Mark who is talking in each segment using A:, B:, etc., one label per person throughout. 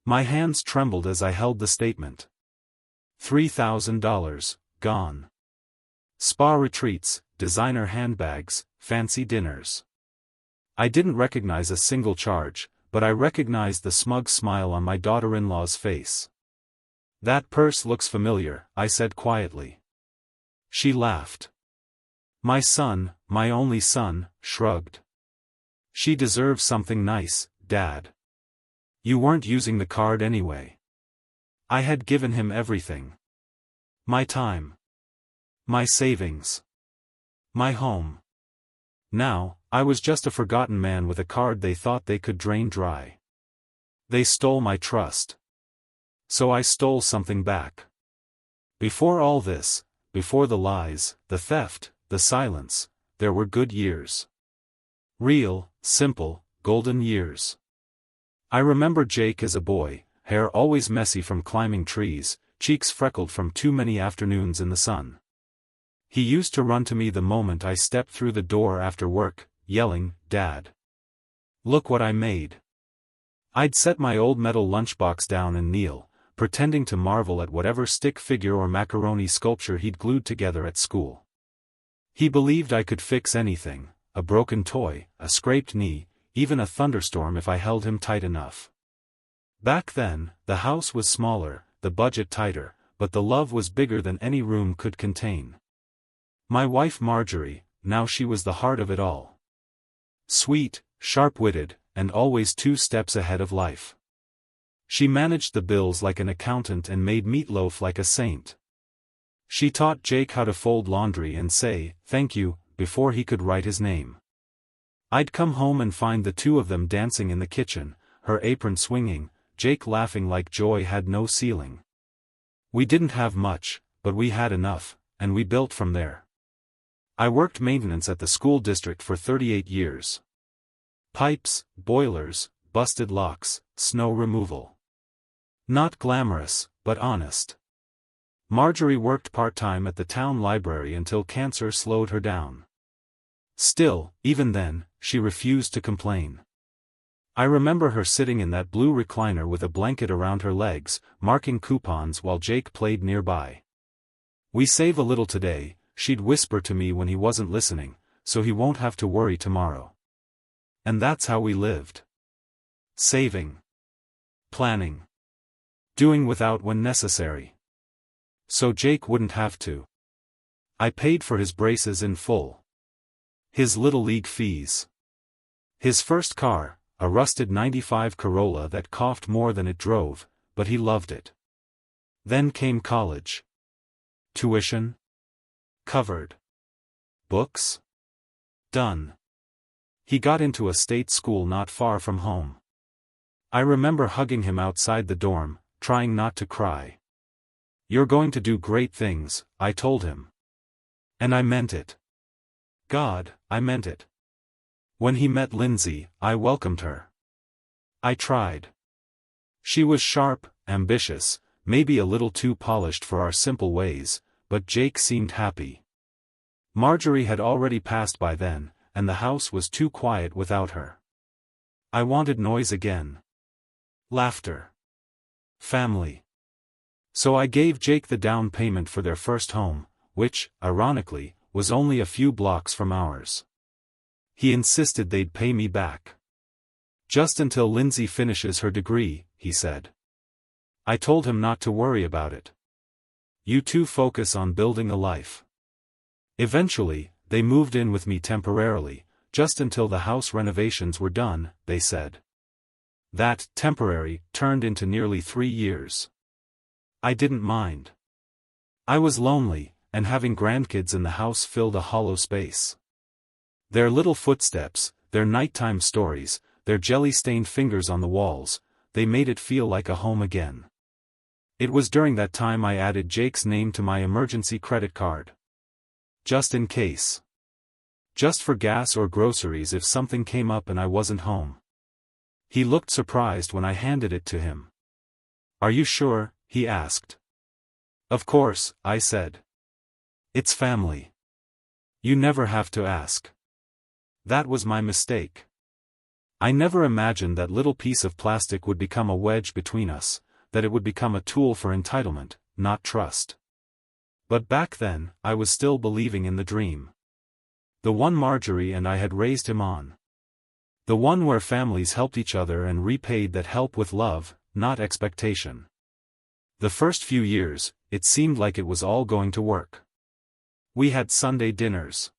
A: My hands trembled as I held the statement. $3,000, gone. Spa retreats, designer handbags, fancy dinners. I didn't recognize a single charge, but I recognized the smug smile on my daughter-in-law's face. That purse looks familiar, I said quietly. She laughed. My son, my only son, shrugged. She deserves something nice, Dad. You weren't using the card anyway. I had given him everything. My time. My savings. My home. Now, I was just a forgotten man with a card they thought they could drain dry. They stole my trust. So I stole something back. Before all this, before the lies, the theft, the silence, there were good years. Real, simple, golden years. I remember Jake as a boy, hair always messy from climbing trees, cheeks freckled from too many afternoons in the sun. He used to run to me the moment I stepped through the door after work, yelling, "Dad! Look what I made!" I'd set my old metal lunchbox down and kneel, pretending to marvel at whatever stick figure or macaroni sculpture he'd glued together at school. He believed I could fix anything, a broken toy, a scraped knee, even a thunderstorm if I held him tight enough. Back then, the house was smaller, the budget tighter, but the love was bigger than any room could contain. My wife Marjorie, now she was the heart of it all. Sweet, sharp-witted, and always 2 steps ahead of life. She managed the bills like an accountant and made meatloaf like a saint. She taught Jake how to fold laundry and say, "Thank you," before he could write his name. I'd come home and find the two of them dancing in the kitchen, her apron swinging, Jake laughing like joy had no ceiling. We didn't have much, but we had enough, and we built from there. I worked maintenance at the school district for 38 years. Pipes, boilers, busted locks, snow removal. Not glamorous, but honest. Marjorie worked part-time at the town library until cancer slowed her down. Still, even then, she refused to complain. I remember her sitting in that blue recliner with a blanket around her legs, marking coupons while Jake played nearby. "We save a little today," she'd whisper to me when he wasn't listening, "so he won't have to worry tomorrow." And that's how we lived. Saving. Planning. Doing without when necessary. So Jake wouldn't have to. I paid for his braces in full. His little league fees. His first car, a rusted '95 Corolla that coughed more than it drove, but he loved it. Then came college. Tuition? Covered. Books? Done. He got into a state school not far from home. I remember hugging him outside the dorm, trying not to cry. "You're going to do great things," I told him. And I meant it. God, I meant it. When he met Lindsay, I welcomed her. I tried. She was sharp, ambitious, maybe a little too polished for our simple ways, but Jake seemed happy. Marjorie had already passed by then, and the house was too quiet without her. I wanted noise again. Laughter. Family. So I gave Jake the down payment for their first home, which, ironically, was only a few blocks from ours. He insisted they'd pay me back. "Just until Lindsay finishes her degree," he said. I told him not to worry about it. "You two focus on building a life." Eventually, they moved in with me temporarily, just until the house renovations were done, they said. That temporary turned into nearly 3 years. I didn't mind. I was lonely, and having grandkids in the house filled a hollow space. Their little footsteps, their nighttime stories, their jelly-stained fingers on the walls, they made it feel like a home again. It was during that time I added Jake's name to my emergency credit card. Just in case. Just for gas or groceries if something came up and I wasn't home. He looked surprised when I handed it to him. "Are you sure?" he asked. "Of course," I said. "It's family. You never have to ask." That was my mistake. I never imagined that little piece of plastic would become a wedge between us, that it would become a tool for entitlement, not trust. But back then, I was still believing in the dream. The one Marjorie and I had raised him on. The one where families helped each other and repaid that help with love, not expectation. The first few years, it seemed like it was all going to work. We had Sunday dinners.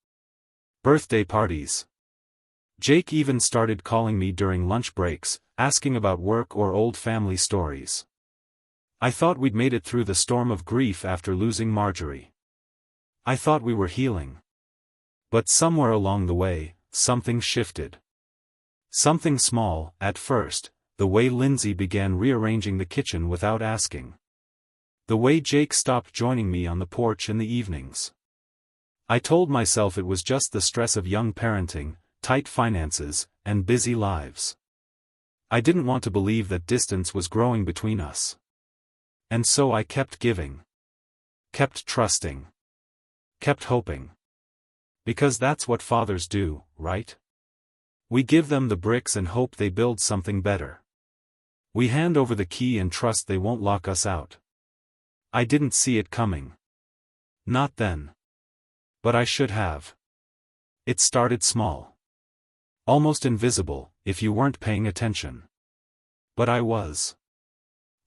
A: Birthday parties. Jake even started calling me during lunch breaks, asking about work or old family stories. I thought we'd made it through the storm of grief after losing Marjorie. I thought we were healing. But somewhere along the way, something shifted. Something small, at first, the way Lindsay began rearranging the kitchen without asking. The way Jake stopped joining me on the porch in the evenings. I told myself it was just the stress of young parenting, tight finances, and busy lives. I didn't want to believe that distance was growing between us. And so I kept giving. Kept trusting. Kept hoping. Because that's what fathers do, right? We give them the bricks and hope they build something better. We hand over the key and trust they won't lock us out. I didn't see it coming. Not then. But I should have. It started small. Almost invisible, if you weren't paying attention. But I was.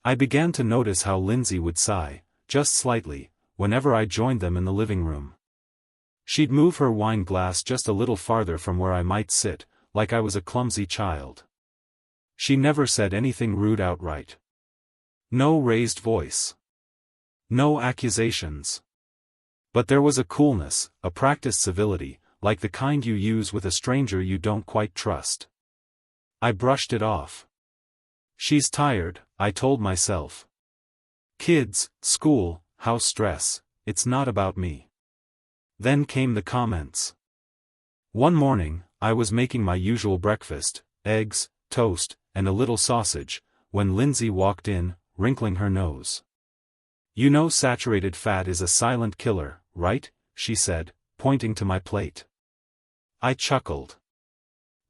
A: I began to notice how Lindsay would sigh, just slightly, whenever I joined them in the living room. She'd move her wine glass just a little farther from where I might sit, like I was a clumsy child. She never said anything rude outright. No raised voice. No accusations. But there was a coolness, a practiced civility, like the kind you use with a stranger you don't quite trust. I brushed it off. She's tired, I told myself. Kids, school, house stress, it's not about me. Then came the comments. One morning, I was making my usual breakfast, eggs, toast, and a little sausage, when Lindsay walked in, wrinkling her nose. You know saturated fat is a silent killer, right? She said, pointing to my plate. I chuckled.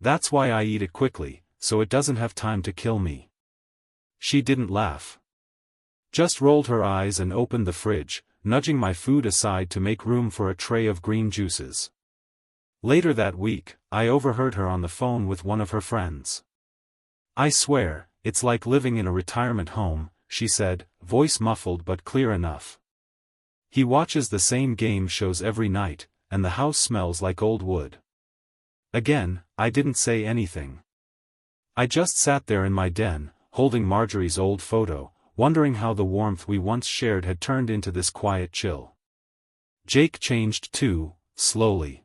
A: That's why I eat it quickly, so it doesn't have time to kill me. She didn't laugh. Just rolled her eyes and opened the fridge, nudging my food aside to make room for a tray of green juices. Later that week, I overheard her on the phone with one of her friends. I swear, it's like living in a retirement home, she said, voice muffled but clear enough. He watches the same game shows every night, and the house smells like old wood. Again, I didn't say anything. I just sat there in my den, holding Marjorie's old photo, wondering how the warmth we once shared had turned into this quiet chill. Jake changed too, slowly.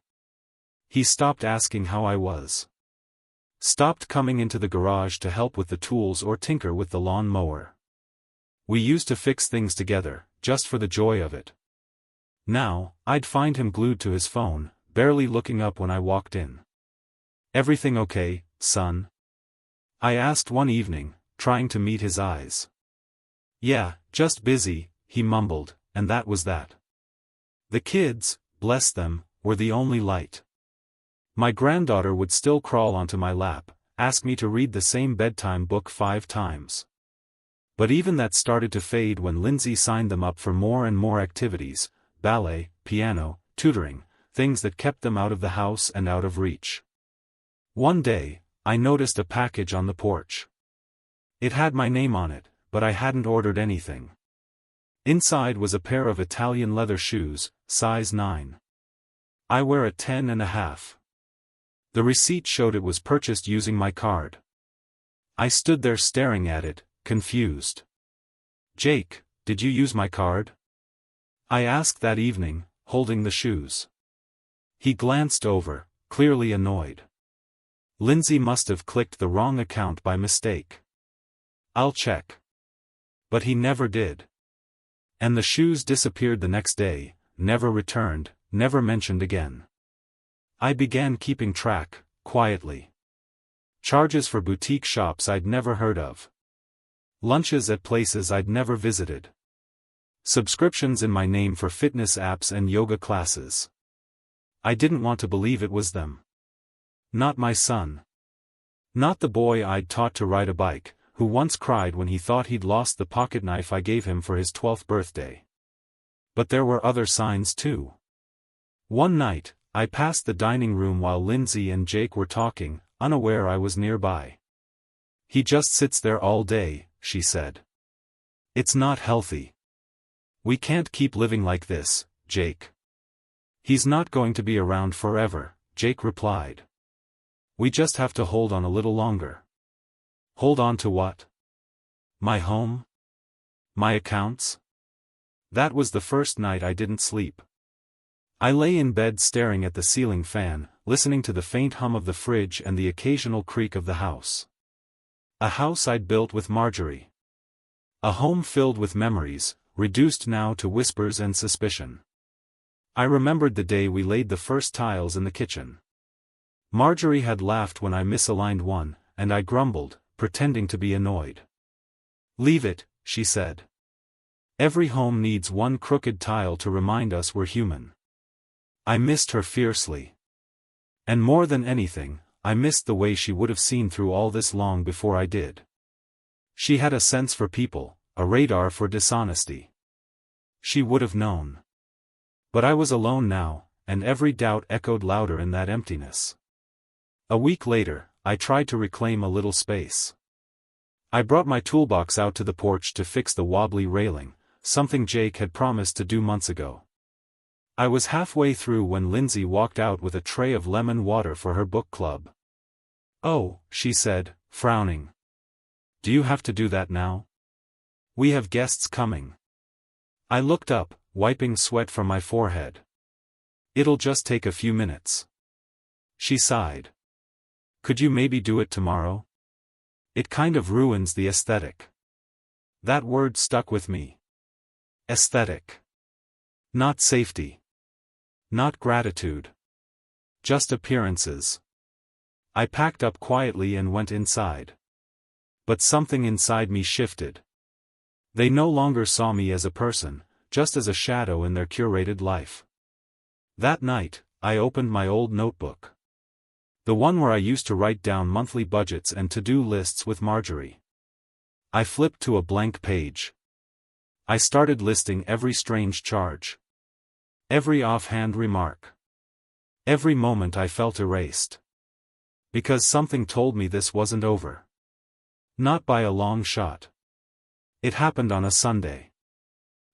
A: He stopped asking how I was. Stopped coming into the garage to help with the tools or tinker with the lawn mower. We used to fix things together, just for the joy of it. Now, I'd find him glued to his phone, barely looking up when I walked in. Everything okay, son? I asked one evening, trying to meet his eyes. Yeah, just busy, he mumbled, and that was that. The kids, bless them, were the only light. My granddaughter would still crawl onto my lap, ask me to read the same bedtime book 5 times. But even that started to fade when Lindsay signed them up for more and more activities, ballet, piano, tutoring, things that kept them out of the house and out of reach. One day, I noticed a package on the porch. It had my name on it, but I hadn't ordered anything. Inside was a pair of Italian leather shoes, size 9. I wear a 10.5. The receipt showed it was purchased using my card. I stood there staring at it, confused. Jake, did you use my card? I asked that evening, holding the shoes. He glanced over, clearly annoyed. Lindsay must have clicked the wrong account by mistake. I'll check. But he never did. And the shoes disappeared the next day, never returned, never mentioned again. I began keeping track, quietly. Charges for boutique shops I'd never heard of. Lunches at places I'd never visited. Subscriptions in my name for fitness apps and yoga classes. I didn't want to believe it was them. Not my son. Not the boy I'd taught to ride a bike, who once cried when he thought he'd lost the pocketknife I gave him for his 12th birthday. But there were other signs too. One night, I passed the dining room while Lindsay and Jake were talking, unaware I was nearby. "He just sits there all day," she said. "It's not healthy. We can't keep living like this, Jake." "He's not going to be around forever," Jake replied. "We just have to hold on a little longer." "Hold on to what? My home? My accounts?" That was the first night I didn't sleep. I lay in bed staring at the ceiling fan, listening to the faint hum of the fridge and the occasional creak of the house. A house I'd built with Marjorie. A home filled with memories, reduced now to whispers and suspicion. I remembered the day we laid the first tiles in the kitchen. Marjorie had laughed when I misaligned one, and I grumbled, pretending to be annoyed. "Leave it," she said. "Every home needs one crooked tile to remind us we're human." I missed her fiercely. And more than anything, I missed the way she would have seen through all this long before I did. She had a sense for people, a radar for dishonesty. She would have known. But I was alone now, and every doubt echoed louder in that emptiness. A week later, I tried to reclaim a little space. I brought my toolbox out to the porch to fix the wobbly railing, something Jake had promised to do months ago. I was halfway through when Lindsay walked out with a tray of lemon water for her book club. "Oh," she said, frowning. "Do you have to do that now? We have guests coming." I looked up, wiping sweat from my forehead. "It'll just take a few minutes." She sighed. "Could you maybe do it tomorrow? It kind of ruins the aesthetic." That word stuck with me. Aesthetic. Not safety. Not gratitude. Just appearances. I packed up quietly and went inside. But something inside me shifted. They no longer saw me as a person, just as a shadow in their curated life. That night, I opened my old notebook. The one where I used to write down monthly budgets and to-do lists with Marjorie. I flipped to a blank page. I started listing every strange charge. Every offhand remark. Every moment I felt erased. Because something told me this wasn't over. Not by a long shot. It happened on a Sunday.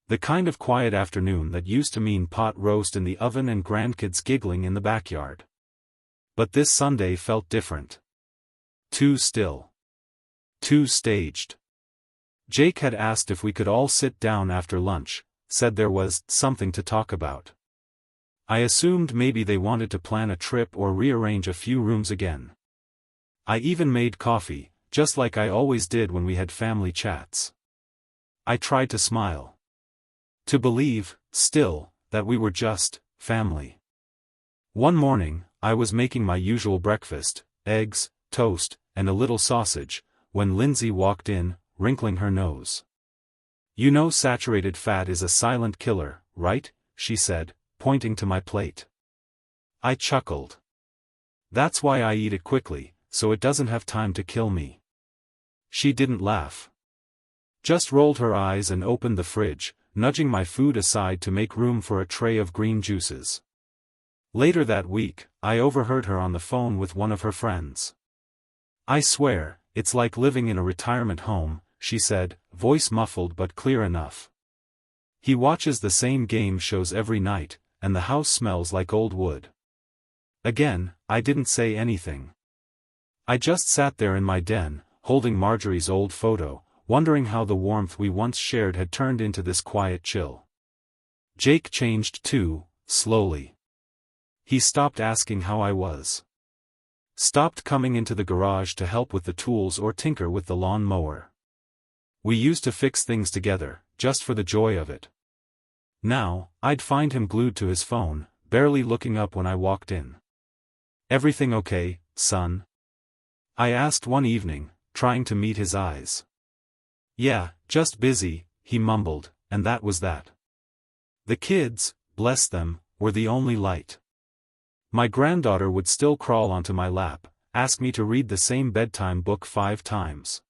A: The kind of quiet afternoon that used to mean pot roast in the oven and grandkids giggling in the backyard. But this Sunday felt different. Too still. Too staged. Jake had asked if we could all sit down after lunch, said there was something to talk about. I assumed maybe they wanted to plan a trip or rearrange a few rooms again. I even made coffee, just like I always did when we had family chats. I tried to smile. To believe, still, that we were just family. One morning, I was making my usual breakfast, eggs, toast, and a little sausage, when Lindsay walked in, wrinkling her nose. "You know saturated fat is a silent killer, right?" she said, pointing to my plate. I chuckled. "That's why I eat it quickly, so it doesn't have time to kill me." She didn't laugh. Just rolled her eyes and opened the fridge, nudging my food aside to make room for a tray of green juices. Later that week, I overheard her on the phone with one of her friends. "I swear, it's like living in a retirement home," she said, voice muffled but clear enough. "He watches the same game shows every night, and the house smells like old wood." Again, I didn't say anything. I just sat there in my den, holding Marjorie's old photo, wondering how the warmth we once shared had turned into this quiet chill. Jake changed too, slowly. He stopped asking how I was. Stopped coming into the garage to help with the tools or tinker with the lawn mower. We used to fix things together, just for the joy of it. Now, I'd find him glued to his phone, barely looking up when I walked in. "Everything okay, son?" I asked one evening, trying to meet his eyes. "Yeah, just busy," he mumbled, and that was that. The kids, bless them, were the only light. My granddaughter would still crawl onto my lap, ask me to read the same bedtime book 5 times.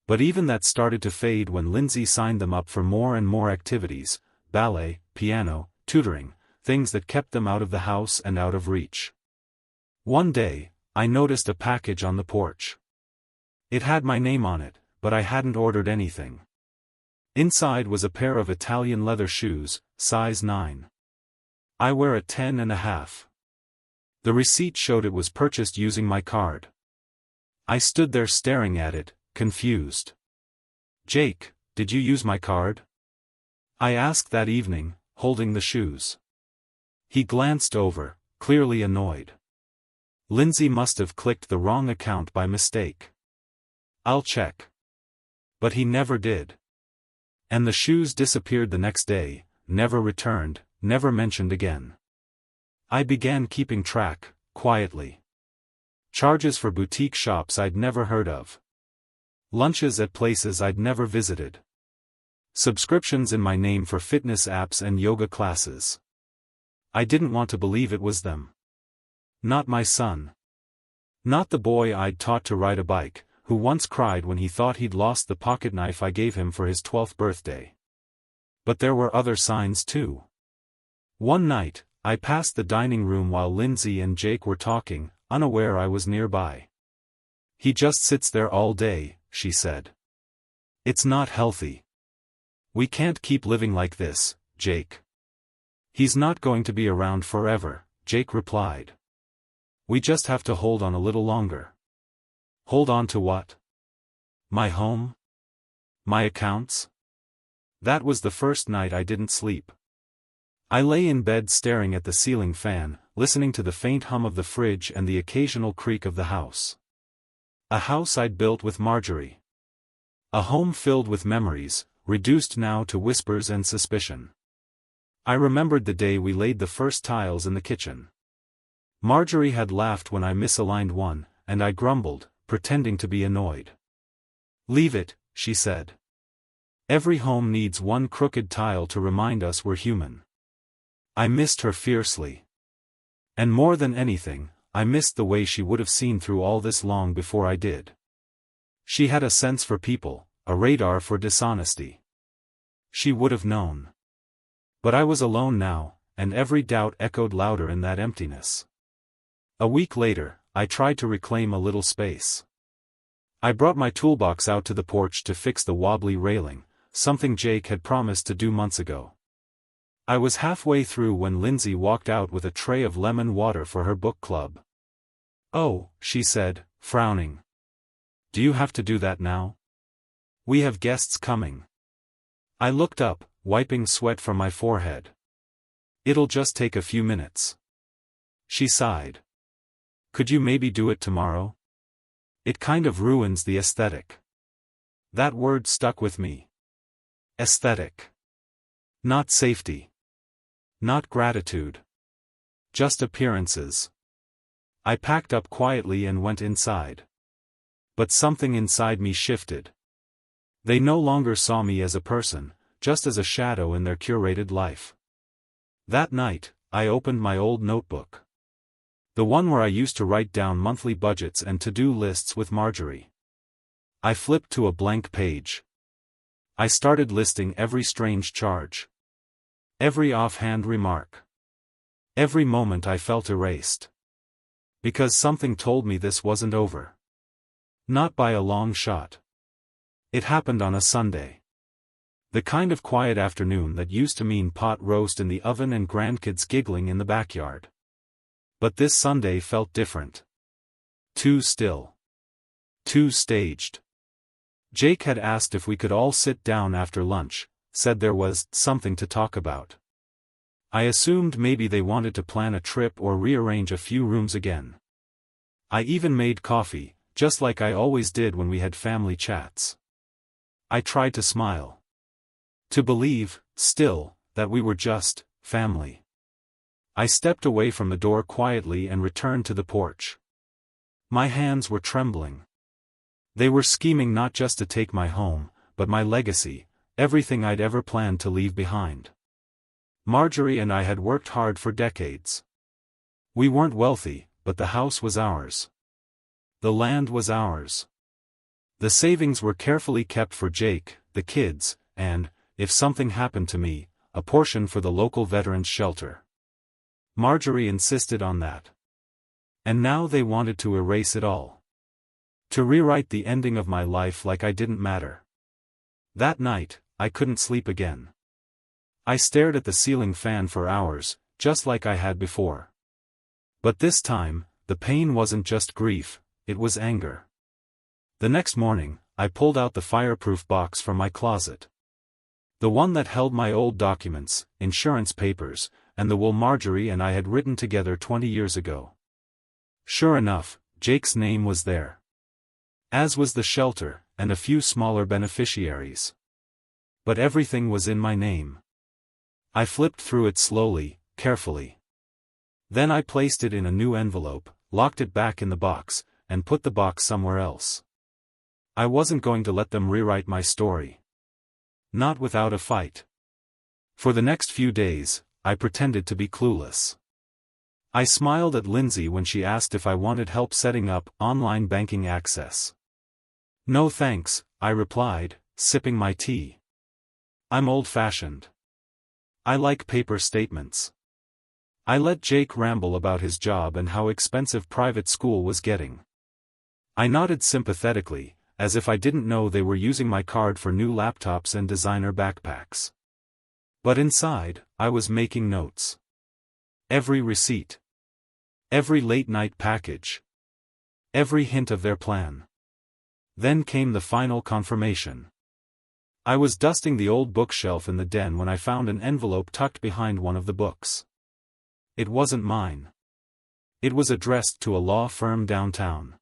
A: But even that started to fade when Lindsay signed them up for more and more activities, ballet, piano, tutoring, things that kept them out of the house and out of reach. One day, I noticed a package on the porch. It had my name on it, but I hadn't ordered anything. Inside was a pair of Italian leather shoes, size 9. I wear a 10.5. The receipt showed it was purchased using my card. I stood there staring at it, confused. "Jake, did you use my card?" I asked that evening, holding the shoes. He glanced over, clearly annoyed. Lindsay must have clicked the wrong account by mistake. "I'll check." But he never did. And the shoes disappeared the next day, never returned, never mentioned again. I began keeping track, quietly. Charges for boutique shops I'd never heard of. Lunches at places I'd never visited. Subscriptions in my name for fitness apps and yoga classes. I didn't want to believe it was them. Not my son. Not the boy I'd taught to ride a bike, who once cried when he thought he'd lost the pocketknife I gave him for his 12th birthday. But there were other signs too. One night, I passed the dining room while Lindsay and Jake were talking, unaware I was nearby. "He just sits there all day," she said. "It's not healthy. We can't keep living like this, Jake." "He's not going to be around forever," Jake replied. "We just have to hold on a little longer." Hold on to what? My home? My accounts? That was the first night I didn't sleep. I lay in bed staring at the ceiling fan, listening to the faint hum of the fridge and the occasional creak of the house. A house I'd built with Marjorie. A home filled with memories, reduced now to whispers and suspicion. I remembered the day we laid the first tiles in the kitchen. Marjorie had laughed when I misaligned one, and I grumbled, pretending to be annoyed. "Leave it," she said. "Every home needs one crooked tile to remind us we're human." I missed her fiercely. And more than anything, I missed the way she would have seen through all this long before I did. She had a sense for people, a radar for dishonesty. She would have known. But I was alone now, and every doubt echoed louder in that emptiness. A week later, I tried to reclaim a little space. I brought my toolbox out to the porch to fix the wobbly railing, something Jake had promised to do months ago. I was halfway through when Lindsay walked out with a tray of lemon water for her book club. "Oh," she said, frowning. "Do you have to do that now? We have guests coming." I looked up, wiping sweat from my forehead. "It'll just take a few minutes." She sighed. "Could you maybe do it tomorrow? It kind of ruins the aesthetic." That word stuck with me. Aesthetic. Not safety. Not gratitude. Just appearances. I packed up quietly and went inside. But something inside me shifted. They no longer saw me as a person, just as a shadow in their curated life. That night, I opened my old notebook. The one where I used to write down monthly budgets and to-do lists with Marjorie. I flipped to a blank page. I started listing every strange charge. Every offhand remark. Every moment I felt erased. Because something told me this wasn't over. Not by a long shot. It happened on a Sunday. The kind of quiet afternoon that used to mean pot roast in the oven and grandkids giggling in the backyard. But this Sunday felt different. Too still. Too staged. Jake had asked if we could all sit down after lunch, said there was something to talk about. I assumed maybe they wanted to plan a trip or rearrange a few rooms again. I even made coffee, just like I always did when we had family chats. I tried to smile. To believe, still, that we were just family. I stepped away from the door quietly and returned to the porch. My hands were trembling. They were scheming not just to take my home, but my legacy, everything I'd ever planned to leave behind. Marjorie and I had worked hard for decades. We weren't wealthy, but the house was ours. The land was ours. The savings were carefully kept for Jake, the kids, and, if something happened to me, a portion for the local veterans' shelter. Marjorie insisted on that. And now they wanted to erase it all. To rewrite the ending of my life like I didn't matter. That night, I couldn't sleep again. I stared at the ceiling fan for hours, just like I had before. But this time, the pain wasn't just grief, it was anger. The next morning, I pulled out the fireproof box from my closet. The one that held my old documents, insurance papers, and the will Marjorie and I had written together 20 years ago. Sure enough, Jake's name was there. As was the shelter, and a few smaller beneficiaries. But everything was in my name. I flipped through it slowly, carefully. Then I placed it in a new envelope, locked it back in the box, and put the box somewhere else. I wasn't going to let them rewrite my story. Not without a fight. For the next few days, I pretended to be clueless. I smiled at Lindsay when she asked if I wanted help setting up online banking access. No thanks, I replied, sipping my tea. I'm old-fashioned. I like paper statements. I let Jake ramble about his job and how expensive private school was getting. I nodded sympathetically, as if I didn't know they were using my card for new laptops and designer backpacks. But inside, I was making notes. Every receipt. Every late-night package. Every hint of their plan. Then came the final confirmation. I was dusting the old bookshelf in the den when I found an envelope tucked behind one of the books. It wasn't mine. It was addressed to a law firm downtown.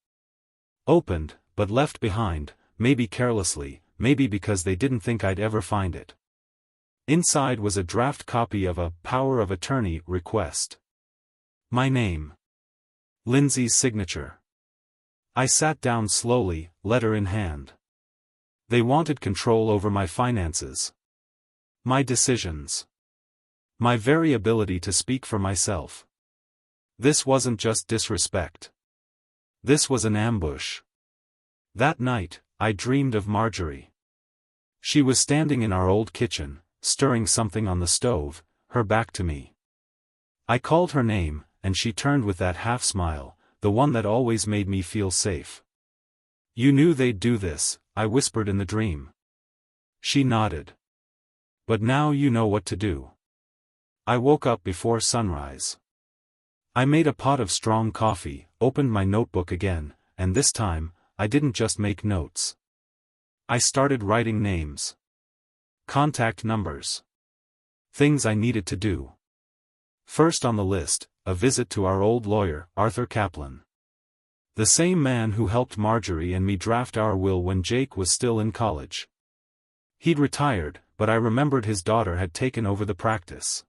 A: Opened, but left behind, maybe carelessly, maybe because they didn't think I'd ever find it. Inside was a draft copy of a power of attorney request. My name. Lindsay's signature. I sat down slowly, letter in hand. They wanted control over my finances. My decisions. My very ability to speak for myself. This wasn't just disrespect. This was an ambush. That night, I dreamed of Marjorie. She was standing in our old kitchen, stirring something on the stove, her back to me. I called her name, and she turned with that half-smile, the one that always made me feel safe. You knew they'd do this, I whispered in the dream. She nodded. But now you know what to do. I woke up before sunrise. I made a pot of strong coffee, opened my notebook again, and this time, I didn't just make notes. I started writing names. Contact numbers. Things I needed to do. First on the list, a visit to our old lawyer, Arthur Kaplan. The same man who helped Marjorie and me draft our will when Jake was still in college. He'd retired, but I remembered his daughter had taken over the practice.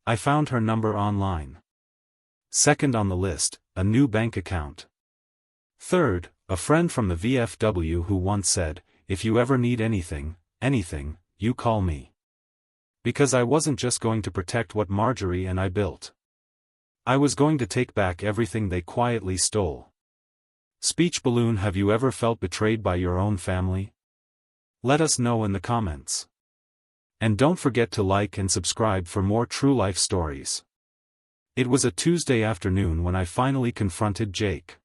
A: I found her number online. Second on the list, a new bank account. Third, a friend from the VFW who once said, if you ever need anything, you call me. Because I wasn't just going to protect what Marjorie and I built. I was going to take back everything they quietly stole. Speech balloon. Have you ever felt betrayed by your own family? Let us know in the comments. And don't forget to like and subscribe for more true life stories. It was a Tuesday afternoon when I finally confronted Jake.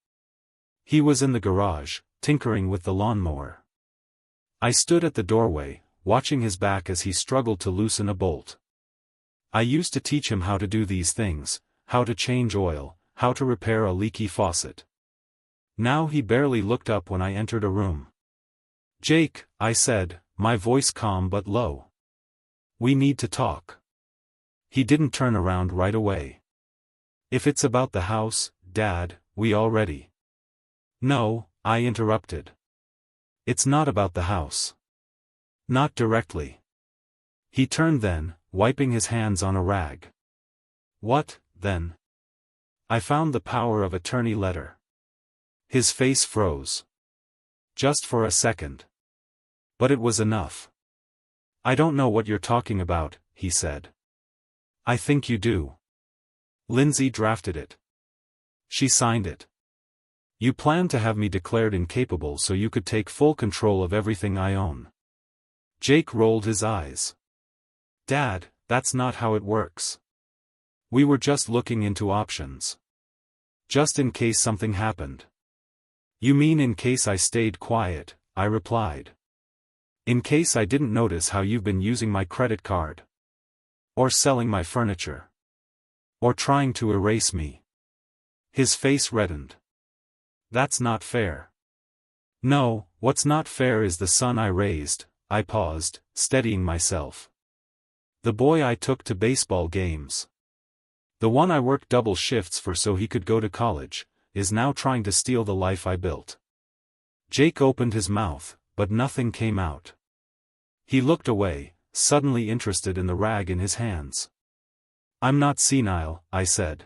A: He was in the garage, tinkering with the lawnmower. I stood at the doorway, watching his back as he struggled to loosen a bolt. I used to teach him how to do these things, how to change oil, how to repair a leaky faucet. Now he barely looked up when I entered a room. Jake, I said, my voice calm but low. We need to talk. He didn't turn around right away. If it's about the house, Dad, we already. No, I interrupted. It's not about the house. Not directly. He turned then, wiping his hands on a rag. What, then? I found the power of attorney letter. His face froze. Just for a second. But it was enough. I don't know what you're talking about, he said. I think you do. Lindsay drafted it. She signed it. You planned to have me declared incapable so you could take full control of everything I own. Jake rolled his eyes. Dad, that's not how it works. We were just looking into options. Just in case something happened. You mean in case I stayed quiet, I replied. In case I didn't notice how you've been using my credit card. Or selling my furniture. Or trying to erase me. His face reddened. That's not fair. No, what's not fair is the son I raised. I paused, steadying myself. The boy I took to baseball games. The one I worked double shifts for so he could go to college, is now trying to steal the life I built. Jake opened his mouth, but nothing came out. He looked away, suddenly interested in the rag in his hands. I'm not senile, I said.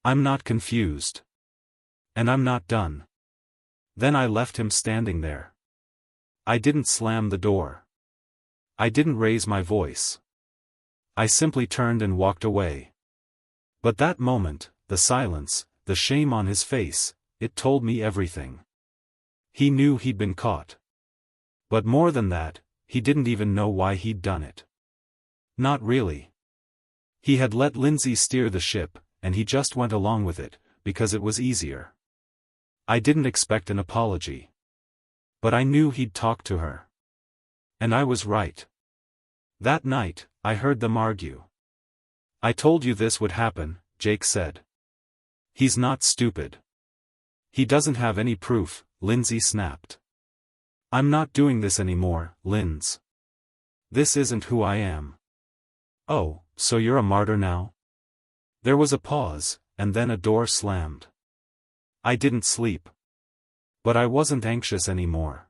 A: I'm not confused. And I'm not done. Then I left him standing there. I didn't slam the door. I didn't raise my voice. I simply turned and walked away. But that moment, the silence, the shame on his face, it told me everything. He knew he'd been caught. But more than that, he didn't even know why he'd done it. Not really. He had let Lindsay steer the ship, and he just went along with it, because it was easier. I didn't expect an apology. But I knew he'd talk to her. And I was right. That night, I heard them argue. I told you this would happen, Jake said. He's not stupid. He doesn't have any proof, Lindsay snapped. I'm not doing this anymore, Linz. This isn't who I am. Oh, so you're a martyr now? There was a pause, and then a door slammed. I didn't sleep. But I wasn't anxious anymore.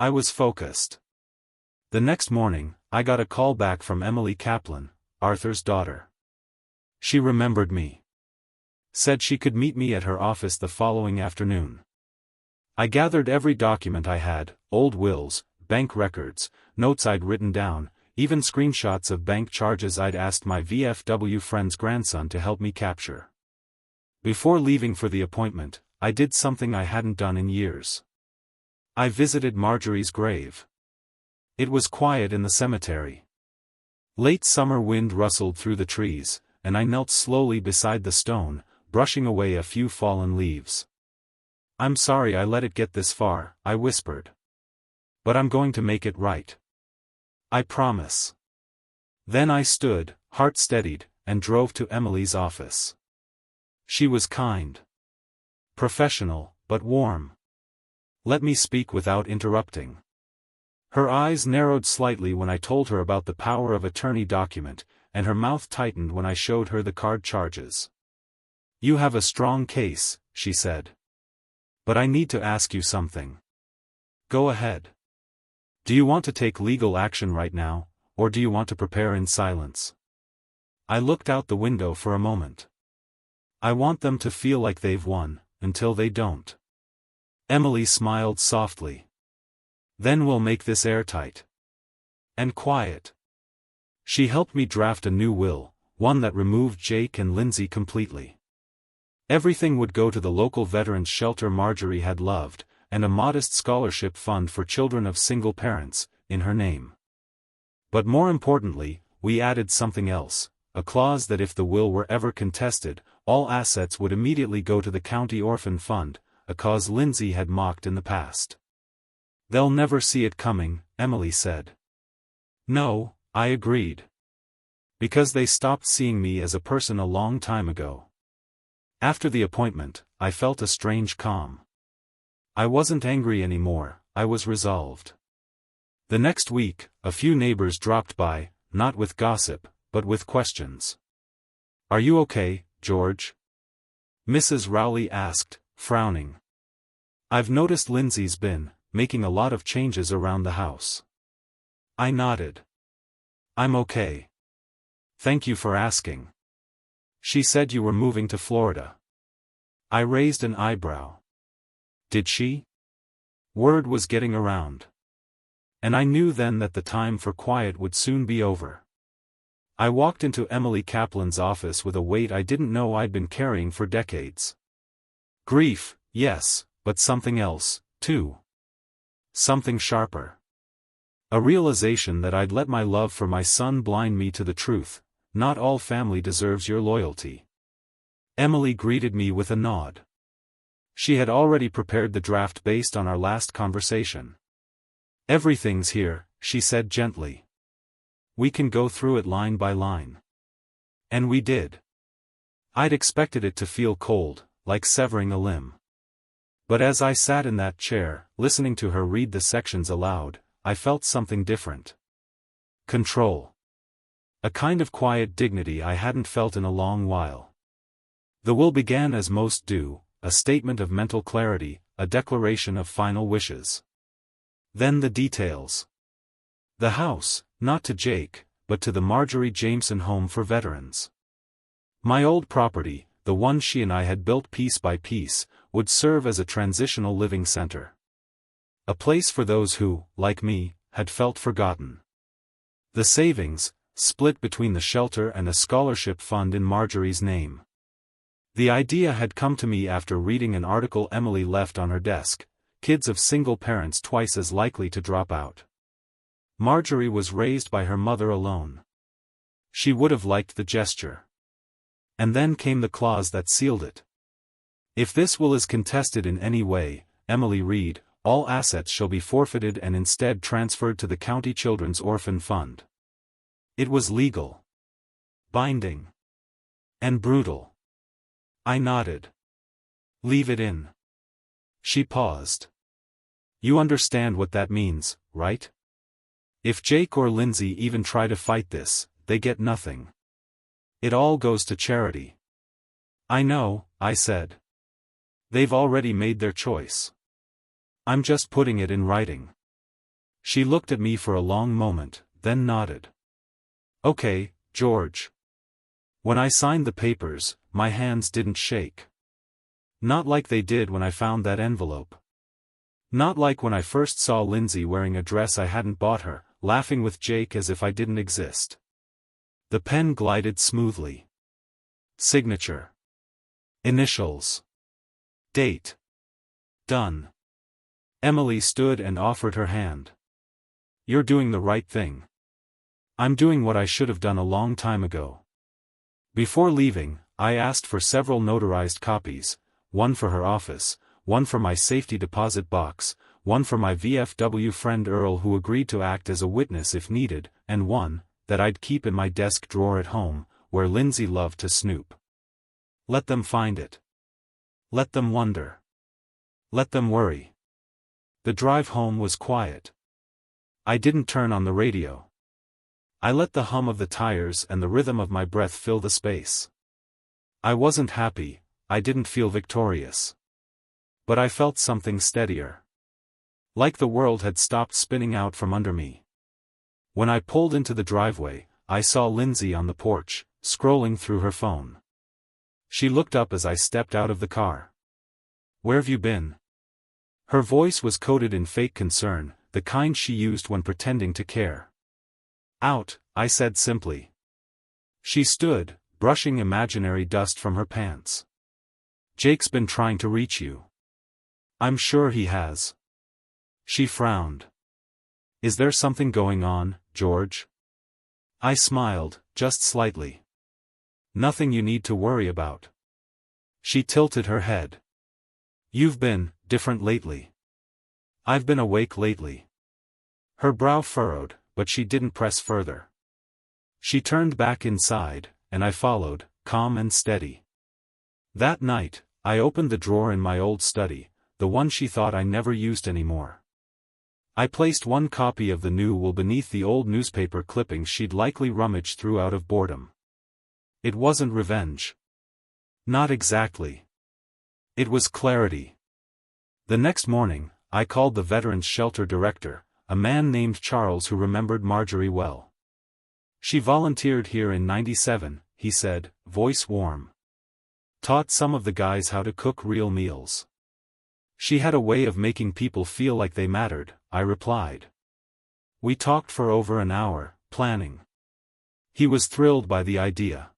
A: I was focused. The next morning, I got a call back from Emily Kaplan, Arthur's daughter. She remembered me. Said she could meet me at her office the following afternoon. I gathered every document I had, old wills, bank records, notes I'd written down, even screenshots of bank charges I'd asked my VFW friend's grandson to help me capture. Before leaving for the appointment, I did something I hadn't done in years. I visited Marjorie's grave. It was quiet in the cemetery. Late summer wind rustled through the trees, and I knelt slowly beside the stone, brushing away a few fallen leaves. I'm sorry I let it get this far, I whispered. But I'm going to make it right. I promise. Then I stood, heart steadied, and drove to Emily's office. She was kind. Professional, but warm. Let me speak without interrupting. Her eyes narrowed slightly when I told her about the power of attorney document, and her mouth tightened when I showed her the card charges. You have a strong case, she said. But I need to ask you something. Go ahead. Do you want to take legal action right now, or do you want to prepare in silence? I looked out the window for a moment. I want them to feel like they've won, until they don't. Emily smiled softly. Then we'll make this airtight. And quiet. She helped me draft a new will, one that removed Jake and Lindsay completely. Everything would go to the local veterans shelter Marjorie had loved, and a modest scholarship fund for children of single parents, in her name. But more importantly, we added something else, a clause that if the will were ever contested, all assets would immediately go to the county orphan fund, a cause Lindsay had mocked in the past. They'll never see it coming, Emily said. No, I agreed. Because they stopped seeing me as a person a long time ago. After the appointment, I felt a strange calm. I wasn't angry anymore, I was resolved. The next week, a few neighbors dropped by, not with gossip, but with questions. Are you okay, George? Mrs. Rowley asked, frowning. I've noticed Lindsay's been making a lot of changes around the house. I nodded. I'm okay. Thank you for asking. She said you were moving to Florida. I raised an eyebrow. Did she? Word was getting around. And I knew then that the time for quiet would soon be over. I walked into Emily Kaplan's office with a weight I didn't know I'd been carrying for decades. Grief, Yes, but something else, too. Something sharper. A realization that I'd let my love for my son blind me to the truth: not all family deserves your loyalty. Emily greeted me with a nod. She had already prepared the draft based on our last conversation. Everything's here, she said gently. We can go through it line by line. And we did. I'd expected it to feel cold, like severing a limb. But as I sat in that chair, listening to her read the sections aloud, I felt something different. Control. A kind of quiet dignity I hadn't felt in a long while. The will began as most do, a statement of mental clarity, a declaration of final wishes. Then the details. The house, not to Jake, but to the Marjorie Jameson Home for Veterans. My old property, the one she and I had built piece by piece, would serve as a transitional living center. A place for those who, like me, had felt forgotten. The savings, split between the shelter and a scholarship fund in Marjorie's name. The idea had come to me after reading an article Emily left on her desk: kids of single parents twice as likely to drop out. Marjorie was raised by her mother alone. She would have liked the gesture. And then came the clause that sealed it. If this will is contested in any way, Emily read, all assets shall be forfeited and instead transferred to the County Children's Orphan Fund. It was legal. Binding. And brutal. I nodded. Leave it in. She paused. You understand what that means, right? If Jake or Lindsay even try to fight this, they get nothing. It all goes to charity. I know, I said. They've already made their choice. I'm just putting it in writing. She looked at me for a long moment, then nodded. Okay, George. When I signed the papers, my hands didn't shake. Not like they did when I found that envelope. Not like when I first saw Lindsay wearing a dress I hadn't bought her, laughing with Jake as if I didn't exist. The pen glided smoothly. Signature. Initials. Date. Done. Emily stood and offered her hand. You're doing the right thing. I'm doing what I should have done a long time ago. Before leaving, I asked for several notarized copies, one for her office, one for my safety deposit box, one for my VFW friend Earl who agreed to act as a witness if needed, and one that I'd keep in my desk drawer at home, where Lindsay loved to snoop. Let them find it. Let them wonder. Let them worry. The drive home was quiet. I didn't turn on the radio. I let the hum of the tires and the rhythm of my breath fill the space. I wasn't happy, I didn't feel victorious. But I felt something steadier. Like the world had stopped spinning out from under me. When I pulled into the driveway, I saw Lindsay on the porch, scrolling through her phone. She looked up as I stepped out of the car. Where've you been? Her voice was coated in fake concern, the kind she used when pretending to care. Out, I said simply. She stood, brushing imaginary dust from her pants. Jake's been trying to reach you. I'm sure he has. She frowned. Is there something going on, George? I smiled, just slightly. Nothing you need to worry about. She tilted her head. You've been different lately. I've been awake lately. Her brow furrowed, but she didn't press further. She turned back inside, and I followed, calm and steady. That night, I opened the drawer in my old study, the one she thought I never used anymore. I placed one copy of the New Will beneath the old newspaper clippings she'd likely rummaged through out of boredom. It wasn't revenge. Not exactly. It was clarity. The next morning, I called the Veterans Shelter director, a man named Charles who remembered Marjorie well. She volunteered here in '97, he said, voice warm. Taught some of the guys how to cook real meals. She had a way of making people feel like they mattered, I replied. We talked for over an hour, planning. He was thrilled by the idea.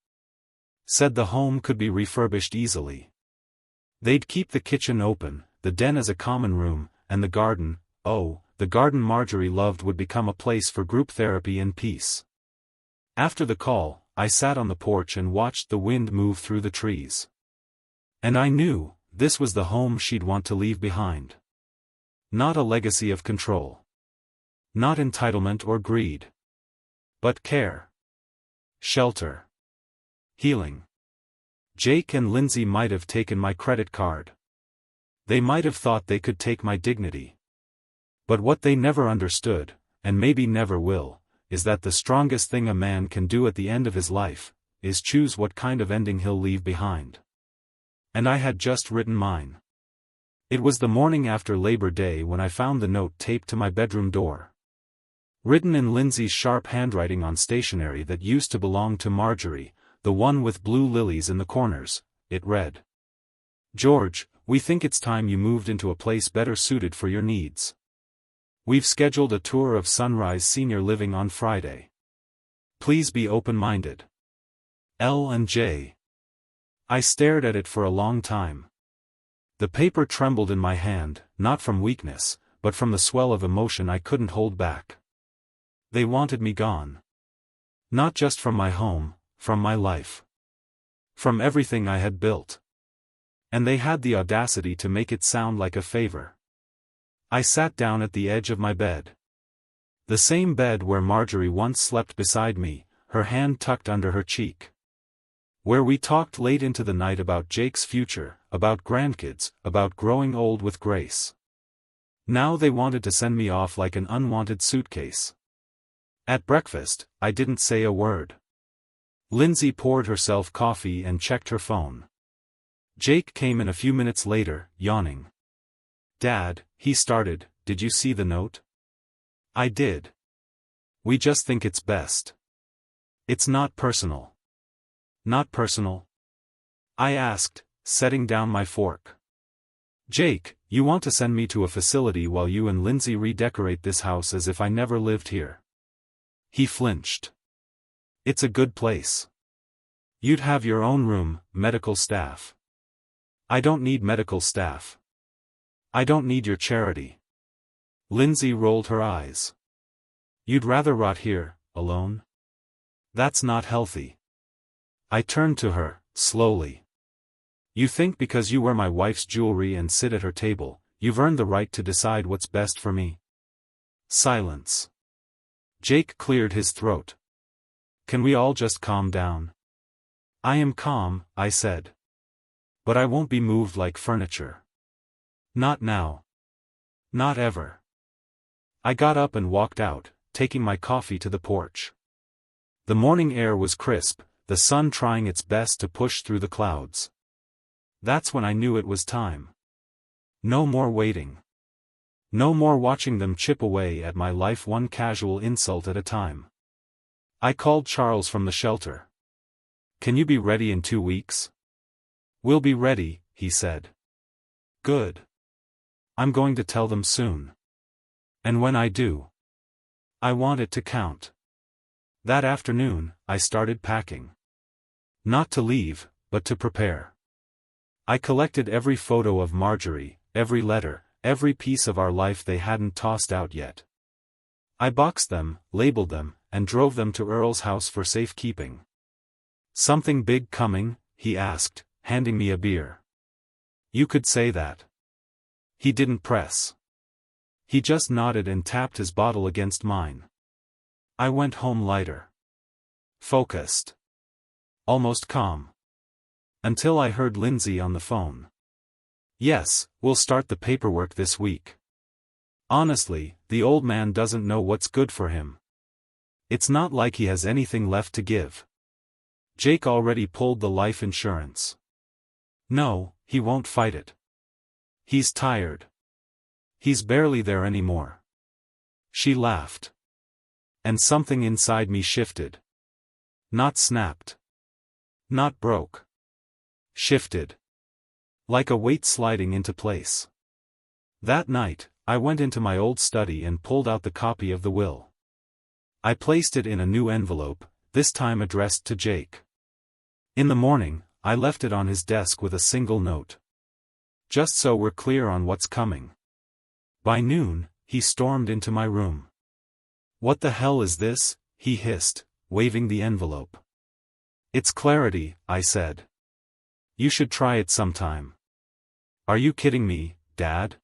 A: Said the home could be refurbished easily. They'd keep the kitchen open, the den as a common room, and the garden, oh, the garden Marjorie loved, would become a place for group therapy and peace. After the call, I sat on the porch and watched the wind move through the trees. And I knew, this was the home she'd want to leave behind. Not a legacy of control. Not entitlement or greed. But care. Shelter. Healing. Jake and Lindsay might have taken my credit card. They might have thought they could take my dignity. But what they never understood, and maybe never will, is that the strongest thing a man can do at the end of his life, is choose what kind of ending he'll leave behind. And I had just written mine. It was the morning after Labor Day when I found the note taped to my bedroom door. Written in Lindsay's sharp handwriting on stationery that used to belong to Marjorie, the one with blue lilies in the corners, it read: George, we think it's time you moved into a place better suited for your needs. We've scheduled a tour of Sunrise Senior Living on Friday. Please be open-minded. L and J. I stared at it for a long time. The paper trembled in my hand, not from weakness, but from the swell of emotion I couldn't hold back. They wanted me gone. Not just from my home, from my life. From everything I had built. And they had the audacity to make it sound like a favor. I sat down at the edge of my bed. The same bed where Marjorie once slept beside me, her hand tucked under her cheek. Where we talked late into the night about Jake's future, about grandkids, about growing old with grace. Now they wanted to send me off like an unwanted suitcase. At breakfast, I didn't say a word. Lindsay poured herself coffee and checked her phone. Jake came in a few minutes later, yawning. Dad, he started, did you see the note? I did. We just think it's best. It's not personal. Not personal? I asked, setting down my fork. Jake, you want to send me to a facility while you and Lindsay redecorate this house as if I never lived here. He flinched. It's a good place. You'd have your own room, medical staff. I don't need medical staff. I don't need your charity. Lindsay rolled her eyes. You'd rather rot here, alone? That's not healthy. I turned to her, slowly. You think because you wear my wife's jewelry and sit at her table, you've earned the right to decide what's best for me? Silence. Jake cleared his throat. Can we all just calm down? I am calm, I said. But I won't be moved like furniture. Not now. Not ever. I got up and walked out, taking my coffee to the porch. The morning air was crisp, the sun trying its best to push through the clouds. That's when I knew it was time. No more waiting. No more watching them chip away at my life one casual insult at a time. I called Charles from the shelter. Can you be ready in 2 weeks? We'll be ready, he said. Good. I'm going to tell them soon. And when I do, I want it to count. That afternoon, I started packing. Not to leave, but to prepare. I collected every photo of Marjorie, every letter, every piece of our life they hadn't tossed out yet. I boxed them, labeled them, and drove them to Earl's house for safekeeping. Something big coming? He asked, handing me a beer. You could say that. He didn't press. He just nodded and tapped his bottle against mine. I went home lighter. Focused. Almost calm. Until I heard Lindsay on the phone. Yes, we'll start the paperwork this week. Honestly, the old man doesn't know what's good for him. It's not like he has anything left to give. Jake already pulled the life insurance. No, he won't fight it. He's tired. He's barely there anymore. She laughed. And something inside me shifted. Not snapped. Not broke. Shifted. Like a weight sliding into place. That night, I went into my old study and pulled out the copy of the will. I placed it in a new envelope, this time addressed to Jake. In the morning, I left it on his desk with a single note. Just so we're clear on what's coming. By noon, he stormed into my room. What the hell is this? He hissed, waving the envelope. It's clarity, I said. You should try it sometime. Are you kidding me, Dad?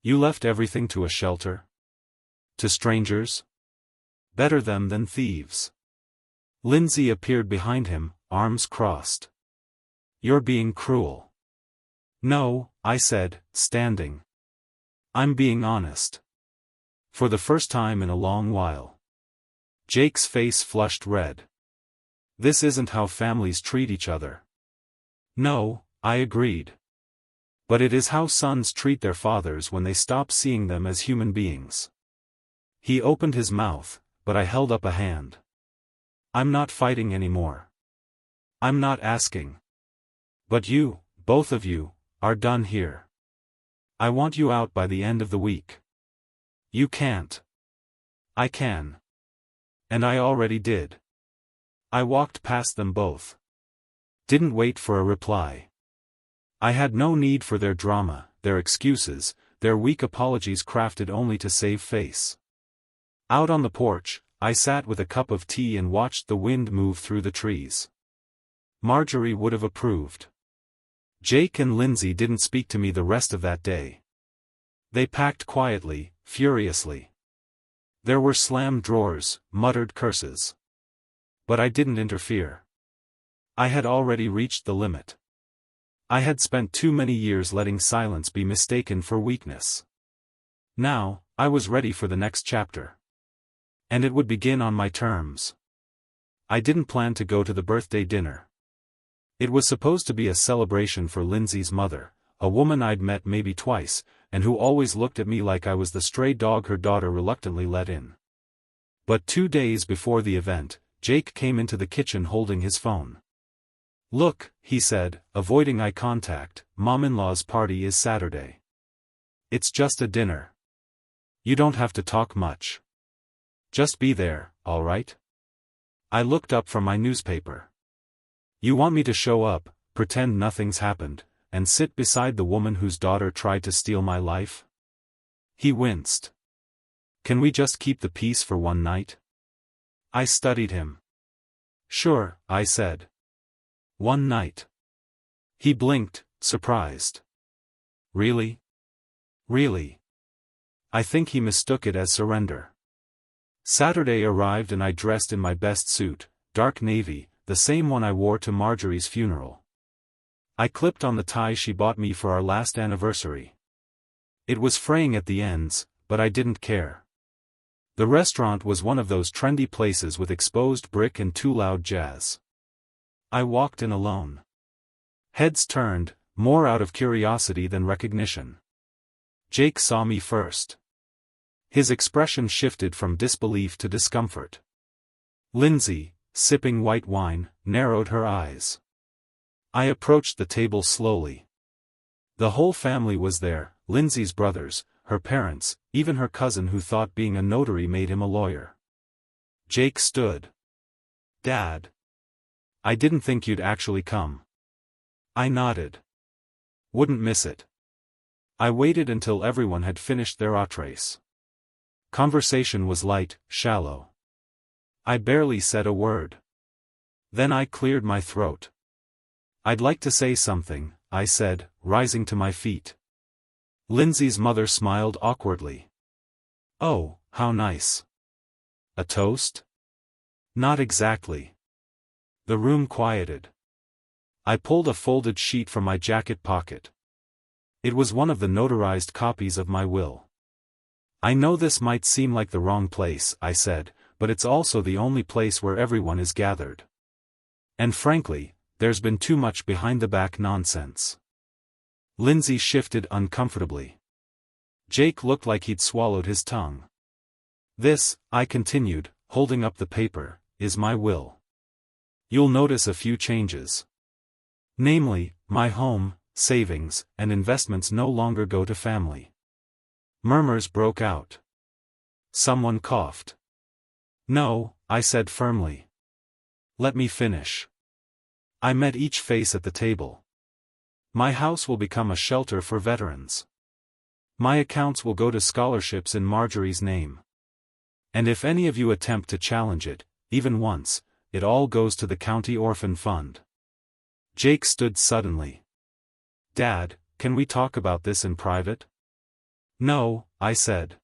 A: You left everything to a shelter? To strangers? Better them than thieves. Lindsay appeared behind him, arms crossed. You're being cruel. No, I said, standing. I'm being honest. For the first time in a long while. Jake's face flushed red. This isn't how families treat each other. No, I agreed. But it is how sons treat their fathers when they stop seeing them as human beings. He opened his mouth, but I held up a hand. I'm not fighting anymore. I'm not asking. But you, both of you, are done here. I want you out by the end of the week. You can't. I can. And I already did. I walked past them both. Didn't wait for a reply. I had no need for their drama, their excuses, their weak apologies crafted only to save face. Out on the porch, I sat with a cup of tea and watched the wind move through the trees. Marjorie would have approved. Jake and Lindsay didn't speak to me the rest of that day. They packed quietly, furiously. There were slammed drawers, muttered curses. But I didn't interfere. I had already reached the limit. I had spent too many years letting silence be mistaken for weakness. Now, I was ready for the next chapter. And it would begin on my terms. I didn't plan to go to the birthday dinner. It was supposed to be a celebration for Lindsay's mother, a woman I'd met maybe twice, and who always looked at me like I was the stray dog her daughter reluctantly let in. But 2 days before the event, Jake came into the kitchen holding his phone. Look, he said, avoiding eye contact, Mom-in-law's party is Saturday. It's just a dinner. You don't have to talk much. Just be there, all right? I looked up from my newspaper. You want me to show up, pretend nothing's happened, and sit beside the woman whose daughter tried to steal my life? He winced. Can we just keep the peace for one night? I studied him. Sure, I said. One night. He blinked, surprised. Really? Really? I think he mistook it as surrender. Saturday arrived and I dressed in my best suit, dark navy, the same one I wore to Marjorie's funeral. I clipped on the tie she bought me for our last anniversary. It was fraying at the ends, but I didn't care. The restaurant was one of those trendy places with exposed brick and too loud jazz. I walked in alone. Heads turned, more out of curiosity than recognition. Jake saw me first. His expression shifted from disbelief to discomfort. Lindsay, sipping white wine, narrowed her eyes. I approached the table slowly. The whole family was there, Lindsay's brothers, her parents, even her cousin who thought being a notary made him a lawyer. Jake stood. Dad. I didn't think you'd actually come. I nodded. Wouldn't miss it. I waited until everyone had finished their entrees. Conversation was light, shallow. I barely said a word. Then I cleared my throat. I'd like to say something, I said, rising to my feet. Lindsay's mother smiled awkwardly. Oh, how nice. A toast? Not exactly. The room quieted. I pulled a folded sheet from my jacket pocket. It was one of the notarized copies of my will. I know this might seem like the wrong place, I said, but it's also the only place where everyone is gathered. And frankly, there's been too much behind-the-back nonsense. Lindsay shifted uncomfortably. Jake looked like he'd swallowed his tongue. This, I continued, holding up the paper, is my will. You'll notice a few changes. Namely, my home, savings, and investments no longer go to family. Murmurs broke out. Someone coughed. No, I said firmly. Let me finish. I met each face at the table. My house will become a shelter for veterans. My accounts will go to scholarships in Marjorie's name. And if any of you attempt to challenge it, even once, it all goes to the county orphan fund. Jake stood suddenly. Dad, can we talk about this in private? No, I said.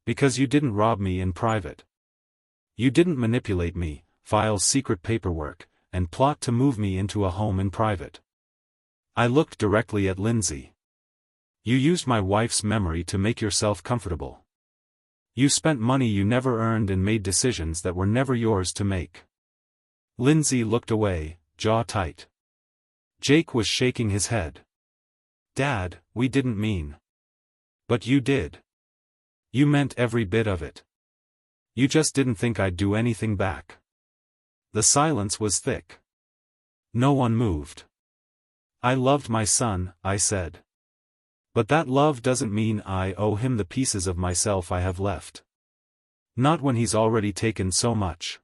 A: Because you didn't rob me in private. You didn't manipulate me, file secret paperwork, and plot to move me into a home in private. I looked directly at Lindsay. You used my wife's memory to make yourself comfortable. You spent money you never earned and made decisions that were never yours to make. Lindsay looked away, jaw tight. Jake was shaking his head. Dad, we didn't mean. But you did. You meant every bit of it. You just didn't think I'd do anything back. The silence was thick. No one moved. I loved my son, I said. But that love doesn't mean I owe him the pieces of myself I have left. Not when he's already taken so much.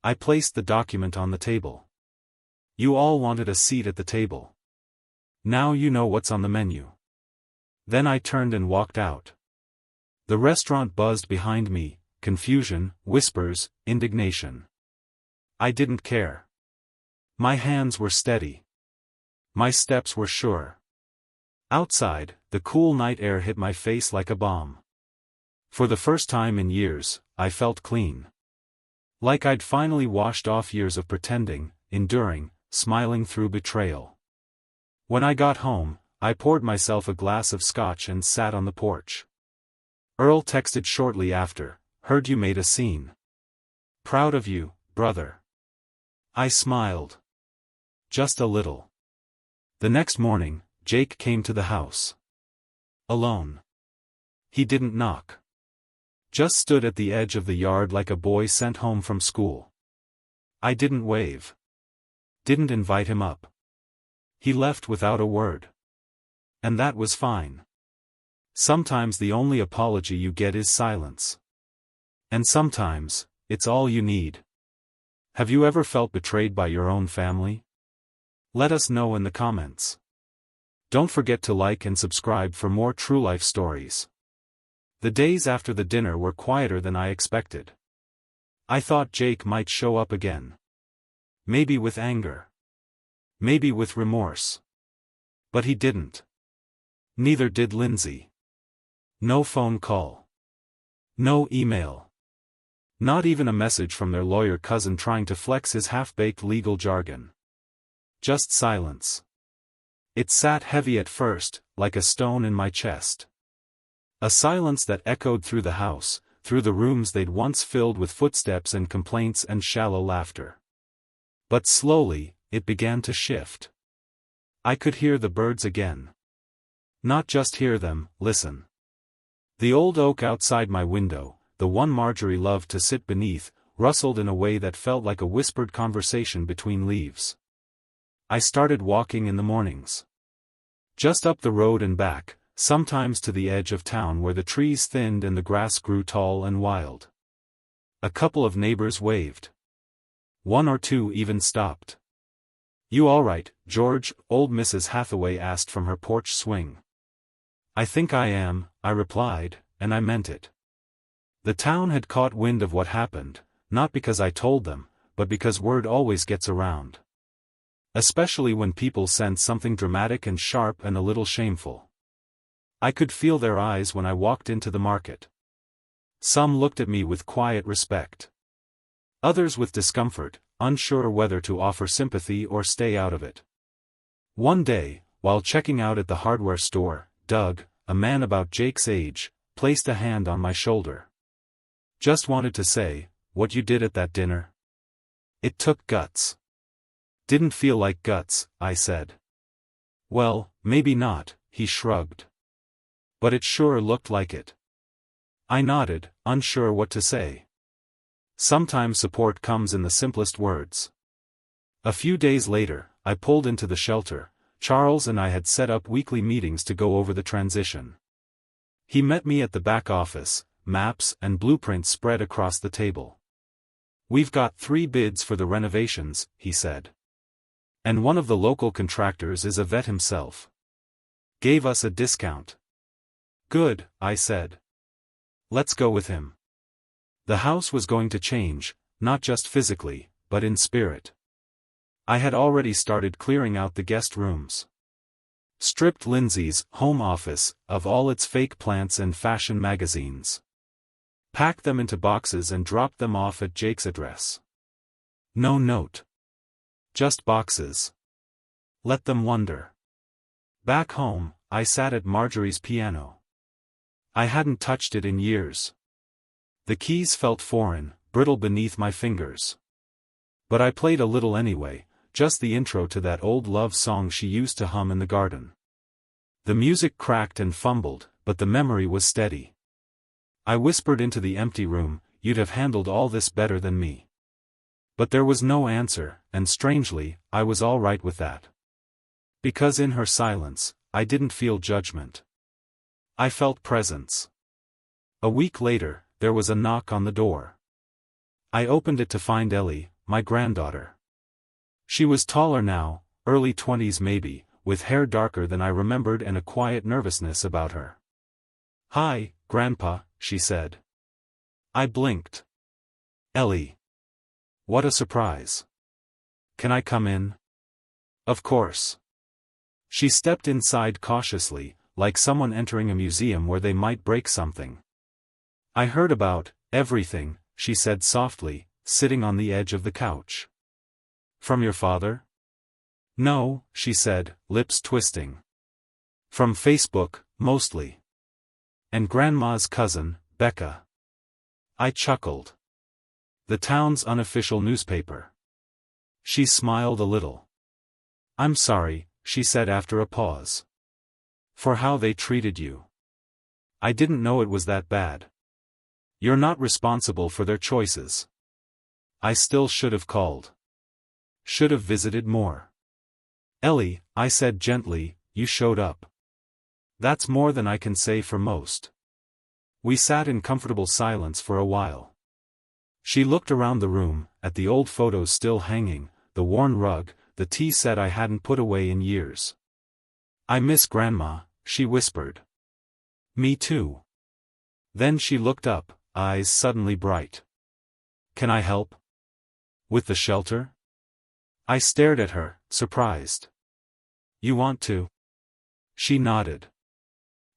A: I placed the document on the table. You all wanted a seat at the table. Now you know what's on the menu. Then I turned and walked out. The restaurant buzzed behind me, confusion, whispers, indignation. I didn't care. My hands were steady. My steps were sure. Outside, the cool night air hit my face like a bomb. For the first time in years, I felt clean. Like I'd finally washed off years of pretending, enduring, smiling through betrayal. When I got home, I poured myself a glass of scotch and sat on the porch. Earl texted shortly after, "Heard you made a scene. Proud of you, brother." I smiled. Just a little. The next morning, Jake came to the house. Alone. He didn't knock. Just stood at the edge of the yard like a boy sent home from school. I didn't wave. Didn't invite him up. He left without a word. And that was fine. Sometimes the only apology you get is silence. And sometimes, it's all you need. Have you ever felt betrayed by your own family? Let us know in the comments. Don't forget to like and subscribe for more true life stories. The days after the dinner were quieter than I expected. I thought Jake might show up again. Maybe with anger. Maybe with remorse. But he didn't. Neither did Lindsay. No phone call. No email. Not even a message from their lawyer cousin trying to flex his half-baked legal jargon. Just silence. It sat heavy at first, like a stone in my chest. A silence that echoed through the house, through the rooms they'd once filled with footsteps and complaints and shallow laughter. But slowly, it began to shift. I could hear the birds again. Not just hear them, listen. The old oak outside my window, the one Marjorie loved to sit beneath, rustled in a way that felt like a whispered conversation between leaves. I started walking in the mornings. Just up the road and back, sometimes to the edge of town where the trees thinned and the grass grew tall and wild. A couple of neighbors waved. One or two even stopped. "You all right, George?" old Mrs. Hathaway asked from her porch swing. "I think I am," I replied, and I meant it. The town had caught wind of what happened, not because I told them, but because word always gets around. Especially when people sense something dramatic and sharp and a little shameful. I could feel their eyes when I walked into the market. Some looked at me with quiet respect. Others with discomfort, unsure whether to offer sympathy or stay out of it. One day, while checking out at the hardware store, Doug, a man about Jake's age, placed a hand on my shoulder. "Just wanted to say, what you did at that dinner. It took guts." "Didn't feel like guts," I said. "Well, maybe not," he shrugged. "But it sure looked like it." I nodded, unsure what to say. Sometimes support comes in the simplest words. A few days later, I pulled into the shelter. Charles and I had set up weekly meetings to go over the transition. He met me at the back office, maps and blueprints spread across the table. "We've got 3 bids for the renovations," he said. And one of the local contractors is a vet himself. Gave us a discount. Good, I said. Let's go with him. The house was going to change, not just physically, but in spirit. I had already started clearing out the guest rooms. Stripped Lindsay's home office of all its fake plants and fashion magazines. Packed them into boxes and dropped them off at Jake's address. No note. Just boxes. Let them wonder. Back home, I sat at Marjorie's piano. I hadn't touched it in years. The keys felt foreign, brittle beneath my fingers. But I played a little anyway, just the intro to that old love song she used to hum in the garden. The music cracked and fumbled, but the memory was steady. I whispered into the empty room, "You'd have handled all this better than me." But there was no answer, and strangely, I was all right with that. Because in her silence, I didn't feel judgment. I felt presence. A week later, there was a knock on the door. I opened it to find Ellie, my granddaughter. She was taller now, early 20s maybe, with hair darker than I remembered and a quiet nervousness about her. "Hi, Grandpa," she said. I blinked. "Ellie. What a surprise. Can I come in?" "Of course." She stepped inside cautiously, like someone entering a museum where they might break something. "I heard about everything," she said softly, sitting on the edge of the couch. "From your father?" "No," she said, lips twisting. "From Facebook, mostly. And Grandma's cousin, Becca." I chuckled. "The town's unofficial newspaper." She smiled a little. "I'm sorry," she said after a pause. "For how they treated you. I didn't know it was that bad. You're not responsible for their choices. I still should have called. Should have visited more." "Ellie," I said gently, "you showed up. That's more than I can say for most." We sat in comfortable silence for a while. She looked around the room, at the old photos still hanging, the worn rug, the tea set I hadn't put away in years. "I miss Grandma," she whispered. "Me too." Then she looked up, eyes suddenly bright. "Can I help? With the shelter?" I stared at her, surprised. "You want to?" She nodded.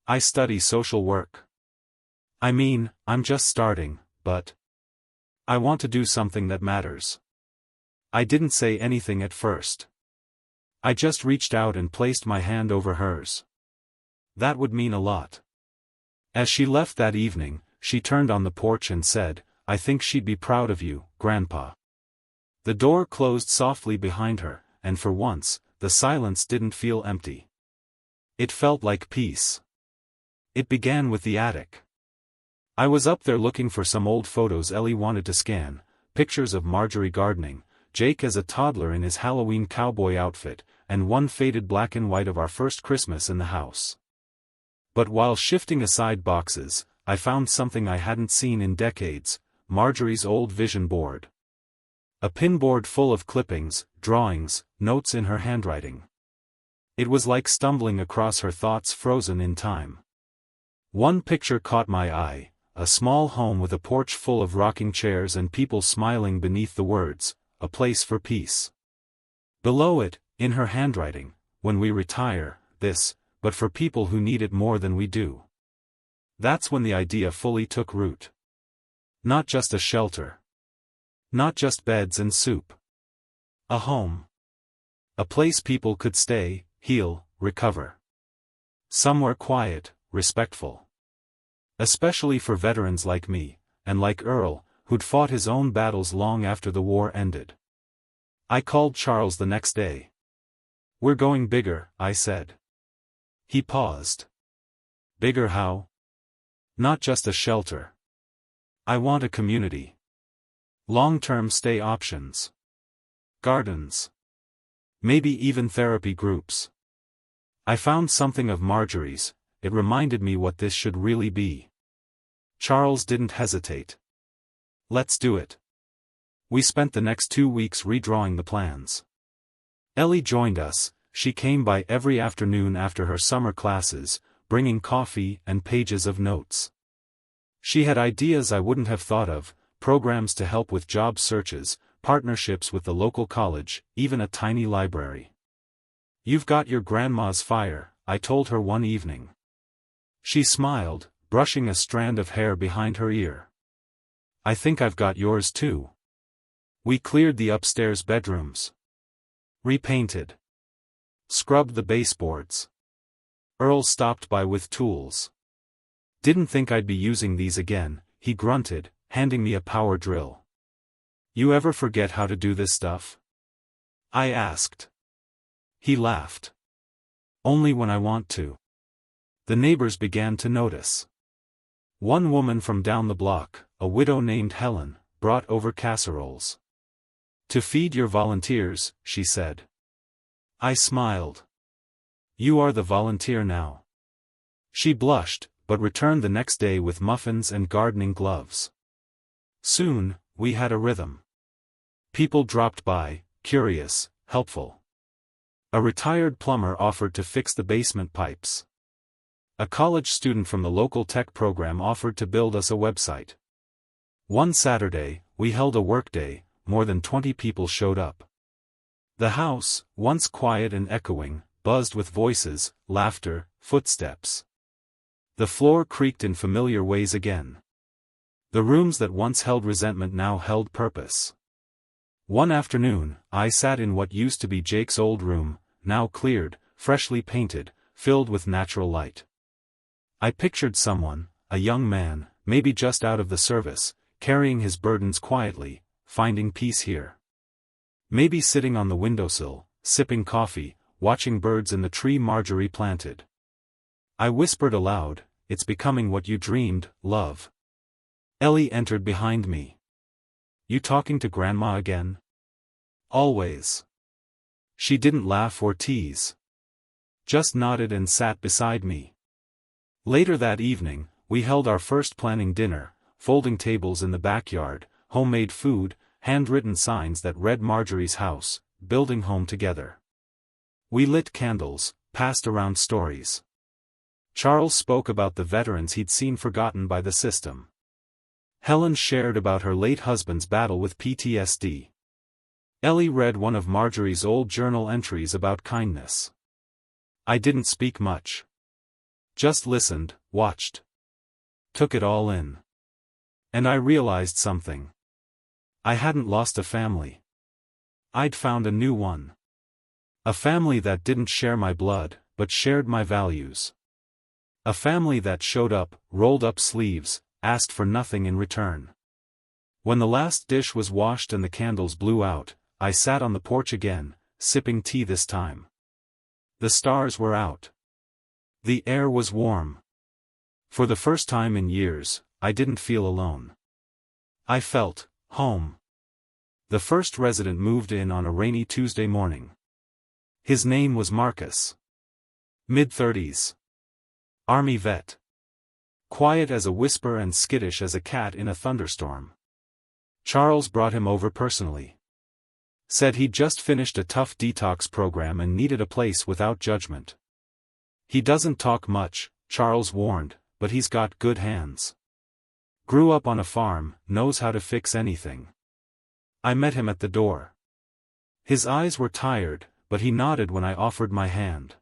A: "I study social work. I mean, I'm just starting, but I want to do something that matters." I didn't say anything at first. I just reached out and placed my hand over hers. That would mean a lot. As she left that evening, she turned on the porch and said, "I think she'd be proud of you, Grandpa." The door closed softly behind her, and for once, the silence didn't feel empty. It felt like peace. It began with the attic. I was up there looking for some old photos Ellie wanted to scan, pictures of Marjorie gardening, Jake as a toddler in his Halloween cowboy outfit, and one faded black and white of our first Christmas in the house. But while shifting aside boxes, I found something I hadn't seen in decades, Marjorie's old vision board. A pinboard full of clippings, drawings, notes in her handwriting. It was like stumbling across her thoughts frozen in time. One picture caught my eye, a small home with a porch full of rocking chairs and people smiling beneath the words, "A place for peace." Below it, in her handwriting, "When we retire, this, but for people who need it more than we do." That's when the idea fully took root. Not just a shelter. Not just beds and soup. A home. A place people could stay, heal, recover. Somewhere quiet, respectful. Especially for veterans like me, and like Earl, who'd fought his own battles long after the war ended. I called Charles the next day. "We're going bigger," I said. He paused. "Bigger how?" "Not just a shelter. I want a community. Long-term stay options. Gardens. Maybe even therapy groups." I found something of Marjorie's, it reminded me what this should really be. Charles didn't hesitate. "Let's do it." We spent the next 2 weeks redrawing the plans. Ellie joined us. She came by every afternoon after her summer classes, bringing coffee and pages of notes. She had ideas I wouldn't have thought of, programs to help with job searches, partnerships with the local college, even a tiny library. "You've got your grandma's fire," I told her one evening. She smiled, brushing a strand of hair behind her ear. "I think I've got yours too." We cleared the upstairs bedrooms. Repainted. Scrubbed the baseboards. Earl stopped by with tools. "Didn't think I'd be using these again," he grunted, handing me a power drill. "You ever forget how to do this stuff?" I asked. He laughed. "Only when I want to." The neighbors began to notice. One woman from down the block, a widow named Helen, brought over casseroles. "To feed your volunteers," she said. I smiled. "You are the volunteer now." She blushed, but returned the next day with muffins and gardening gloves. Soon, we had a rhythm. People dropped by, curious, helpful. A retired plumber offered to fix the basement pipes. A college student from the local tech program offered to build us a website. One Saturday, we held a workday. More than 20 people showed up. The house, once quiet and echoing, buzzed with voices, laughter, footsteps. The floor creaked in familiar ways again. The rooms that once held resentment now held purpose. One afternoon, I sat in what used to be Jake's old room, now cleared, freshly painted, filled with natural light. I pictured someone, a young man, maybe just out of the service, carrying his burdens quietly, finding peace here. Maybe sitting on the windowsill, sipping coffee, watching birds in the tree Marjorie planted. I whispered aloud, "It's becoming what you dreamed, love." Ellie entered behind me. "You talking to Grandma again?" "Always." She didn't laugh or tease. Just nodded and sat beside me. Later that evening, we held our first planning dinner, folding tables in the backyard, homemade food, handwritten signs that read Marjorie's house, building home together. We lit candles, passed around stories. Charles spoke about the veterans he'd seen forgotten by the system. Helen shared about her late husband's battle with PTSD. Ellie read one of Marjorie's old journal entries about kindness. I didn't speak much. Just listened, watched. Took it all in. And I realized something. I hadn't lost a family. I'd found a new one. A family that didn't share my blood, but shared my values. A family that showed up, rolled up sleeves, asked for nothing in return. When the last dish was washed and the candles blew out, I sat on the porch again, sipping tea this time. The stars were out. The air was warm. For the first time in years, I didn't feel alone. I felt home. The first resident moved in on a rainy Tuesday morning. His name was Marcus. Mid-30s. Army vet. Quiet as a whisper and skittish as a cat in a thunderstorm. Charles brought him over personally. Said he'd just finished a tough detox program and needed a place without judgment. "He doesn't talk much," Charles warned, "but he's got good hands. Grew up on a farm, knows how to fix anything." I met him at the door. His eyes were tired, but he nodded when I offered my hand.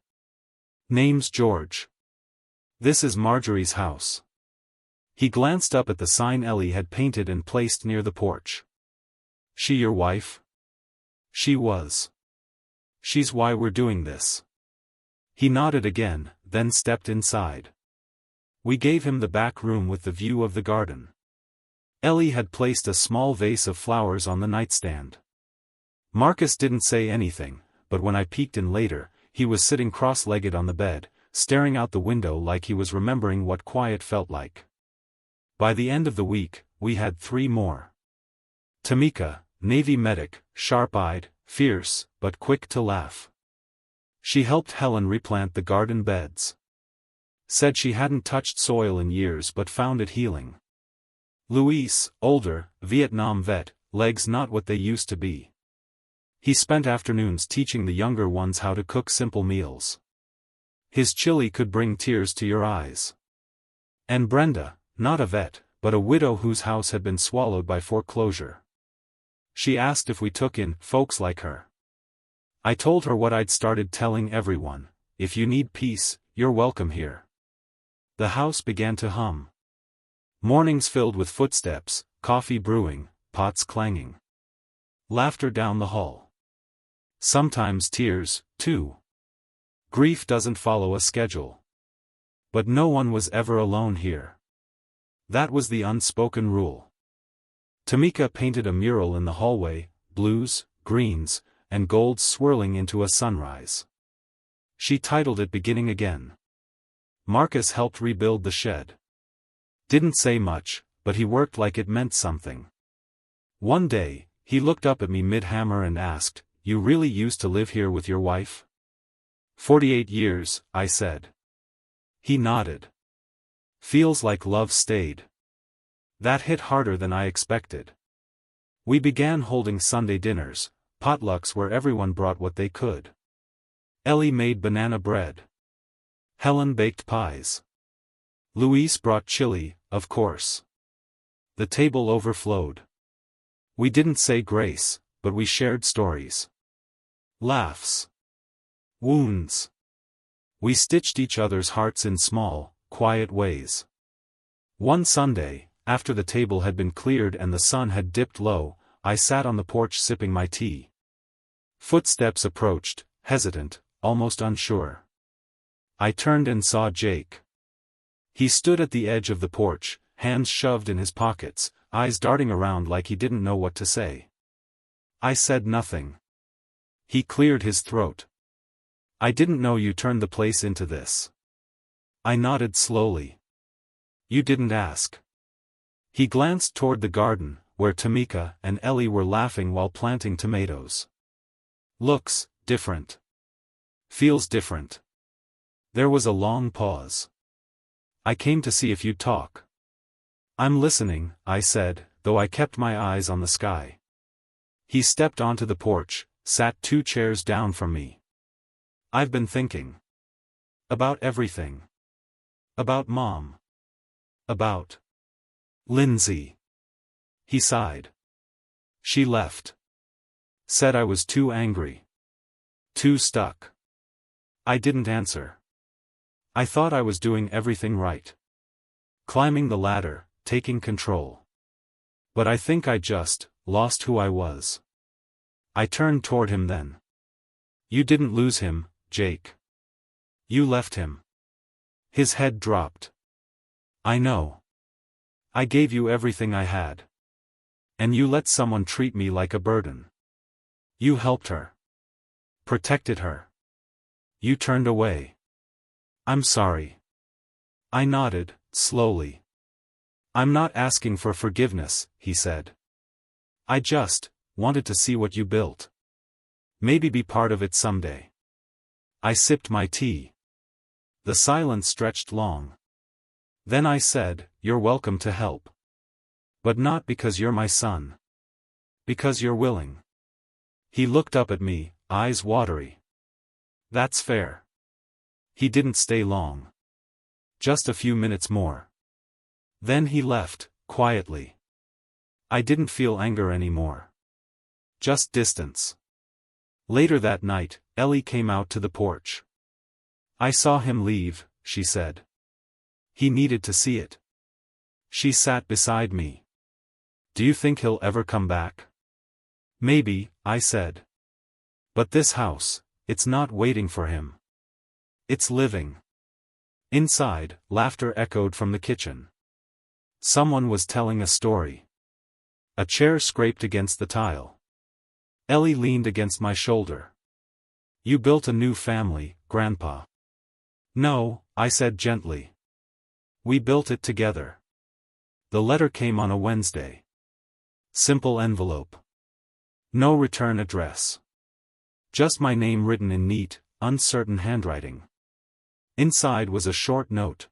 A: "Name's George. This is Marjorie's house." He glanced up at the sign Ellie had painted and placed near the porch. "She your wife?" "She was. She's why we're doing this." He nodded again, then stepped inside. We gave him the back room with the view of the garden. Ellie had placed a small vase of flowers on the nightstand. Marcus didn't say anything, but when I peeked in later, he was sitting cross-legged on the bed, staring out the window like he was remembering what quiet felt like. By the end of the week, we had 3 more. Tamika, Navy medic, sharp-eyed, fierce, but quick to laugh. She helped Helen replant the garden beds. Said she hadn't touched soil in years but found it healing. Luis, older, Vietnam vet, legs not what they used to be. He spent afternoons teaching the younger ones how to cook simple meals. His chili could bring tears to your eyes. And Brenda, not a vet, but a widow whose house had been swallowed by foreclosure. She asked if we took in folks like her. I told her what I'd started telling everyone: if you need peace, you're welcome here. The house began to hum. Mornings filled with footsteps, coffee brewing, pots clanging. Laughter down the hall. Sometimes tears, too. Grief doesn't follow a schedule. But no one was ever alone here. That was the unspoken rule. Tamika painted a mural in the hallway, blues, greens, and golds swirling into a sunrise. She titled it "Beginning Again." Marcus helped rebuild the shed. Didn't say much, but he worked like it meant something. One day, he looked up at me mid-hammer and asked, "You really used to live here with your wife?" 48 years, I said. He nodded. Feels like love stayed. That hit harder than I expected. We began holding Sunday dinners, potlucks where everyone brought what they could. Ellie made banana bread. Helen baked pies. Luis brought chili, of course. The table overflowed. We didn't say grace, but we shared stories. Laughs. Wounds. We stitched each other's hearts in small, quiet ways. One Sunday, after the table had been cleared and the sun had dipped low, I sat on the porch sipping my tea. Footsteps approached, hesitant, almost unsure. I turned and saw Jake. He stood at the edge of the porch, hands shoved in his pockets, eyes darting around like he didn't know what to say. I said nothing. He cleared his throat. "I didn't know you turned the place into this." I nodded slowly. "You didn't ask." He glanced toward the garden, where Tamika and Ellie were laughing while planting tomatoes. "Looks different. Feels different." There was a long pause. "I came to see if you'd talk." "I'm listening," I said, though I kept my eyes on the sky. He stepped onto the porch, sat 2 chairs down from me. "I've been thinking. About everything. About Mom. About Lindsay." He sighed. "She left. Said I was too angry. Too stuck." I didn't answer. I thought I was doing everything right. Climbing the ladder, taking control. But I think I just lost who I was. I turned toward him then. "You didn't lose him, Jake. You left him." His head dropped. "I know. I gave you everything I had. And you let someone treat me like a burden. You helped her. Protected her. You turned away. I'm sorry." I nodded, slowly. "I'm not asking for forgiveness," he said. "I just wanted to see what you built. Maybe be part of it someday." I sipped my tea. The silence stretched long. Then I said, "You're welcome to help. But not because you're my son. Because you're willing." He looked up at me, eyes watery. "That's fair." He didn't stay long. Just a few minutes more. Then he left, quietly. I didn't feel anger anymore. Just distance. Later that night, Ellie came out to the porch. "I saw him leave," she said. "He needed to see it." She sat beside me. "Do you think he'll ever come back?" "Maybe," I said. "But this house, it's not waiting for him. It's living." Inside, laughter echoed from the kitchen. Someone was telling a story. A chair scraped against the tile. Ellie leaned against my shoulder. "You built a new family, Grandpa." "No," I said gently. "We built it together." The letter came on a Wednesday. Simple envelope. No return address. Just my name written in neat, uncertain handwriting. Inside was a short note.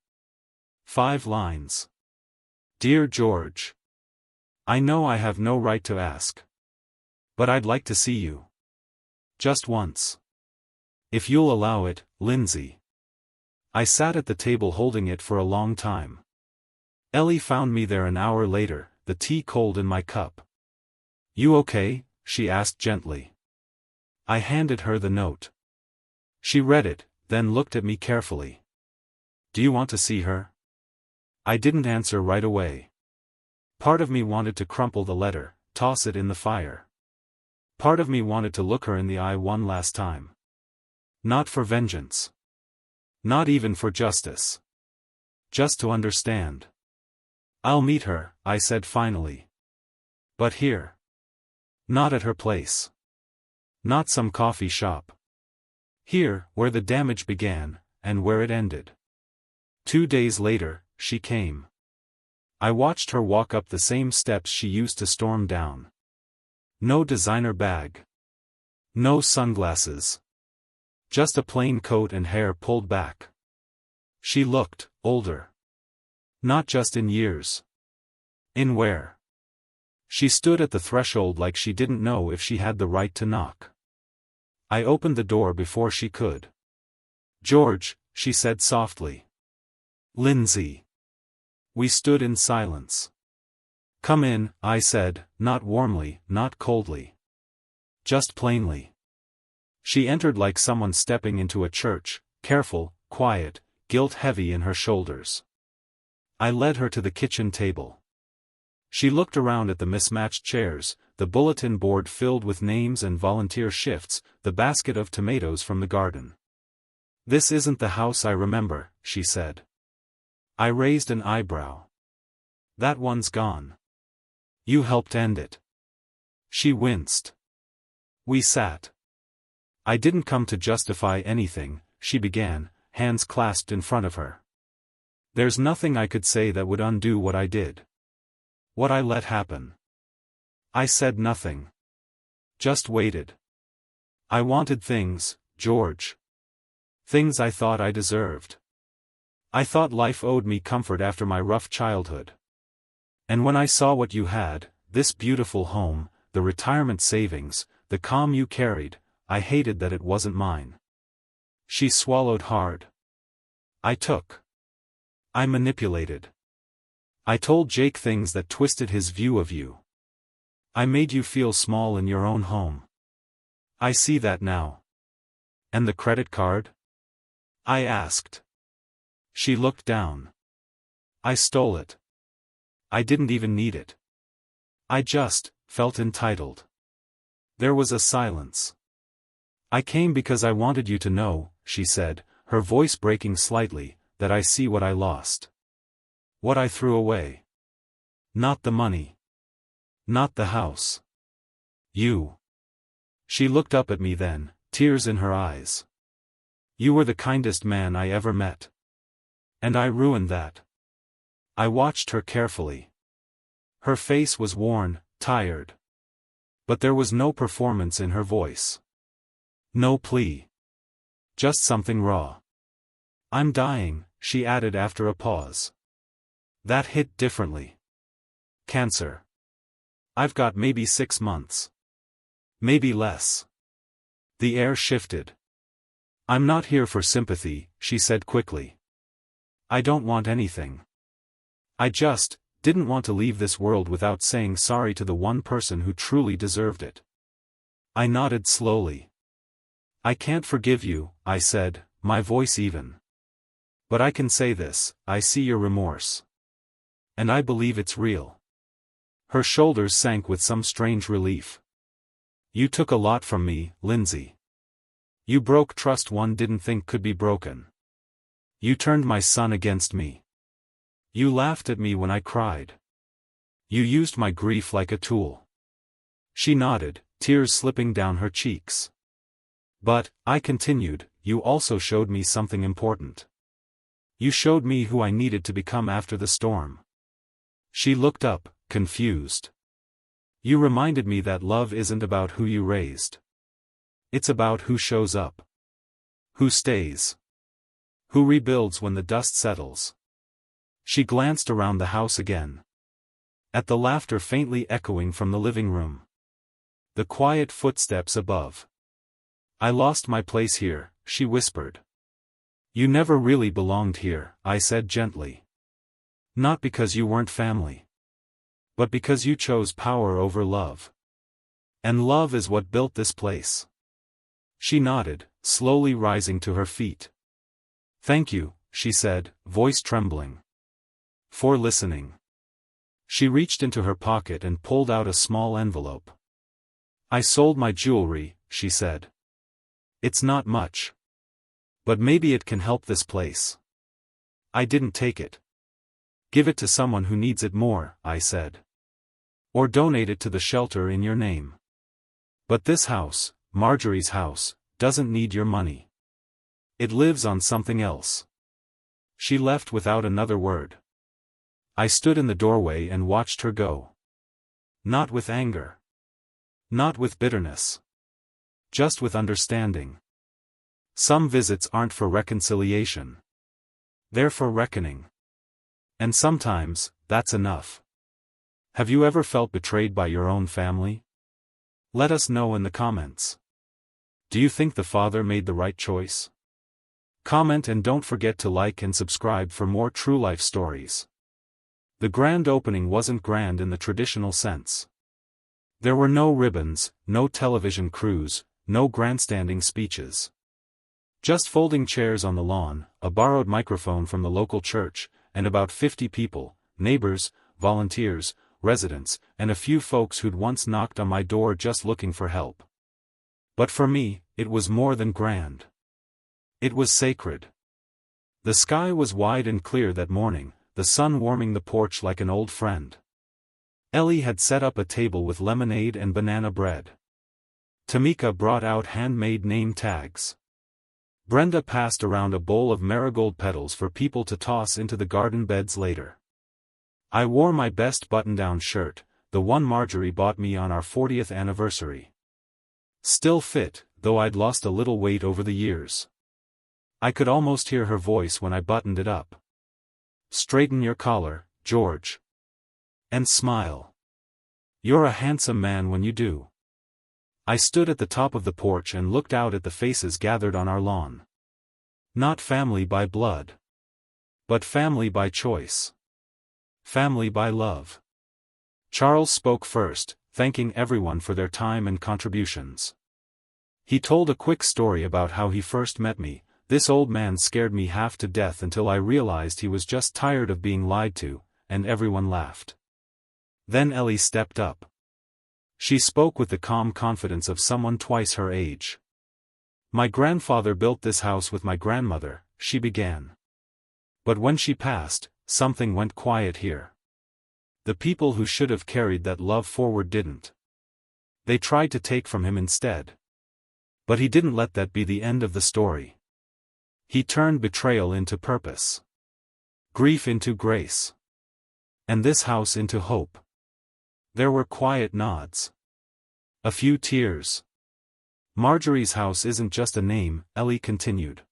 A: 5 lines. "Dear George. I know I have no right to ask. But I'd like to see you. Just once. If you'll allow it, Lindsay. I sat at the table holding it for a long time. Ellie found me there an hour later, the tea cold in my cup. You okay? She asked gently. I handed her the note. She read it, then looked at me carefully. Do you want to see her? I didn't answer right away. Part of me wanted to crumple the letter, toss it in the fire. Part of me wanted to look her in the eye one last time. Not for vengeance. Not even for justice. Just to understand. I'll meet her, I said finally. But here. Not at her place. Not some coffee shop. Here, where the damage began, and where it ended. 2 days later, she came. I watched her walk up the same steps she used to storm down. No designer bag. No sunglasses. Just a plain coat and hair pulled back. She looked older. Not just in years. In wear. She stood at the threshold like she didn't know if she had the right to knock. I opened the door before she could. George, she said softly. Lindsay. We stood in silence. Come in, I said, not warmly, not coldly. Just plainly. She entered like someone stepping into a church, careful, quiet, guilt-heavy in her shoulders. I led her to the kitchen table. She looked around at the mismatched chairs, the bulletin board filled with names and volunteer shifts, the basket of tomatoes from the garden. This isn't the house I remember, she said. I raised an eyebrow. That one's gone. You helped end it. She winced. We sat. I didn't come to justify anything, she began, hands clasped in front of her. There's nothing I could say that would undo what I did. What I let happen. I said nothing. Just waited. I wanted things, George. Things I thought I deserved. I thought life owed me comfort after my rough childhood. And when I saw what you had, this beautiful home, the retirement savings, the calm you carried, I hated that it wasn't mine. She swallowed hard. I took. I manipulated. I told Jake things that twisted his view of you. I made you feel small in your own home. I see that now. And the credit card? I asked. She looked down. I stole it. I didn't even need it. I just felt entitled. There was a silence. I came because I wanted you to know, she said, her voice breaking slightly, that I see what I lost. What I threw away. Not the money. Not the house. You. She looked up at me then, tears in her eyes. You were the kindest man I ever met. And I ruined that. I watched her carefully. Her face was worn, tired. But there was no performance in her voice. No plea. Just something raw. I'm dying, she added after a pause. That hit differently. Cancer. I've got maybe 6 months. Maybe less. The air shifted. I'm not here for sympathy, she said quickly. I don't want anything. I just didn't want to leave this world without saying sorry to the one person who truly deserved it. I nodded slowly. I can't forgive you, I said, my voice even. But I can say this, I see your remorse. And I believe it's real. Her shoulders sank with some strange relief. You took a lot from me, Lindsay. You broke trust one didn't think could be broken. You turned my son against me. You laughed at me when I cried. You used my grief like a tool. She nodded, tears slipping down her cheeks. But, I continued, you also showed me something important. You showed me who I needed to become after the storm. She looked up, confused. You reminded me that love isn't about who you raised. It's about who shows up. Who stays. Who rebuilds when the dust settles. She glanced around the house again. At the laughter faintly echoing from the living room. The quiet footsteps above. I lost my place here, she whispered. You never really belonged here, I said gently. Not because you weren't family. But because you chose power over love. And love is what built this place. She nodded, slowly rising to her feet. Thank you, she said, voice trembling. For listening. She reached into her pocket and pulled out a small envelope. I sold my jewelry, she said. It's not much. But maybe it can help this place. I didn't take it. Give it to someone who needs it more, I said. Or donate it to the shelter in your name. But this house, Marjorie's house, doesn't need your money. It lives on something else. She left without another word. I stood in the doorway and watched her go. Not with anger. Not with bitterness. Just with understanding. Some visits aren't for reconciliation. They're for reckoning. And sometimes, that's enough. Have you ever felt betrayed by your own family? Let us know in the comments. Do you think the father made the right choice? Comment and don't forget to like and subscribe for more true life stories. The grand opening wasn't grand in the traditional sense. There were no ribbons, no television crews, no grandstanding speeches. Just folding chairs on the lawn, a borrowed microphone from the local church, and about 50 people, neighbors, volunteers, residents, and a few folks who'd once knocked on my door just looking for help. But for me, it was more than grand. It was sacred. The sky was wide and clear that morning, the sun warming the porch like an old friend. Ellie had set up a table with lemonade and banana bread. Tamika brought out handmade name tags. Brenda passed around a bowl of marigold petals for people to toss into the garden beds later. I wore my best button-down shirt, the one Marjorie bought me on our 40th anniversary. Still fit, though I'd lost a little weight over the years. I could almost hear her voice when I buttoned it up. Straighten your collar, George. And smile. You're a handsome man when you do. I stood at the top of the porch and looked out at the faces gathered on our lawn. Not family by blood. But family by choice. Family by love. Charles spoke first, thanking everyone for their time and contributions. He told a quick story about how he first met me. This old man scared me half to death until I realized he was just tired of being lied to, and everyone laughed. Then Ellie stepped up. She spoke with the calm confidence of someone twice her age. My grandfather built this house with my grandmother, she began. But when she passed, something went quiet here. The people who should have carried that love forward didn't. They tried to take from him instead. But he didn't let that be the end of the story. He turned betrayal into purpose. Grief into grace. And this house into hope. There were quiet nods. A few tears. Marjorie's house isn't just a name, Ellie continued.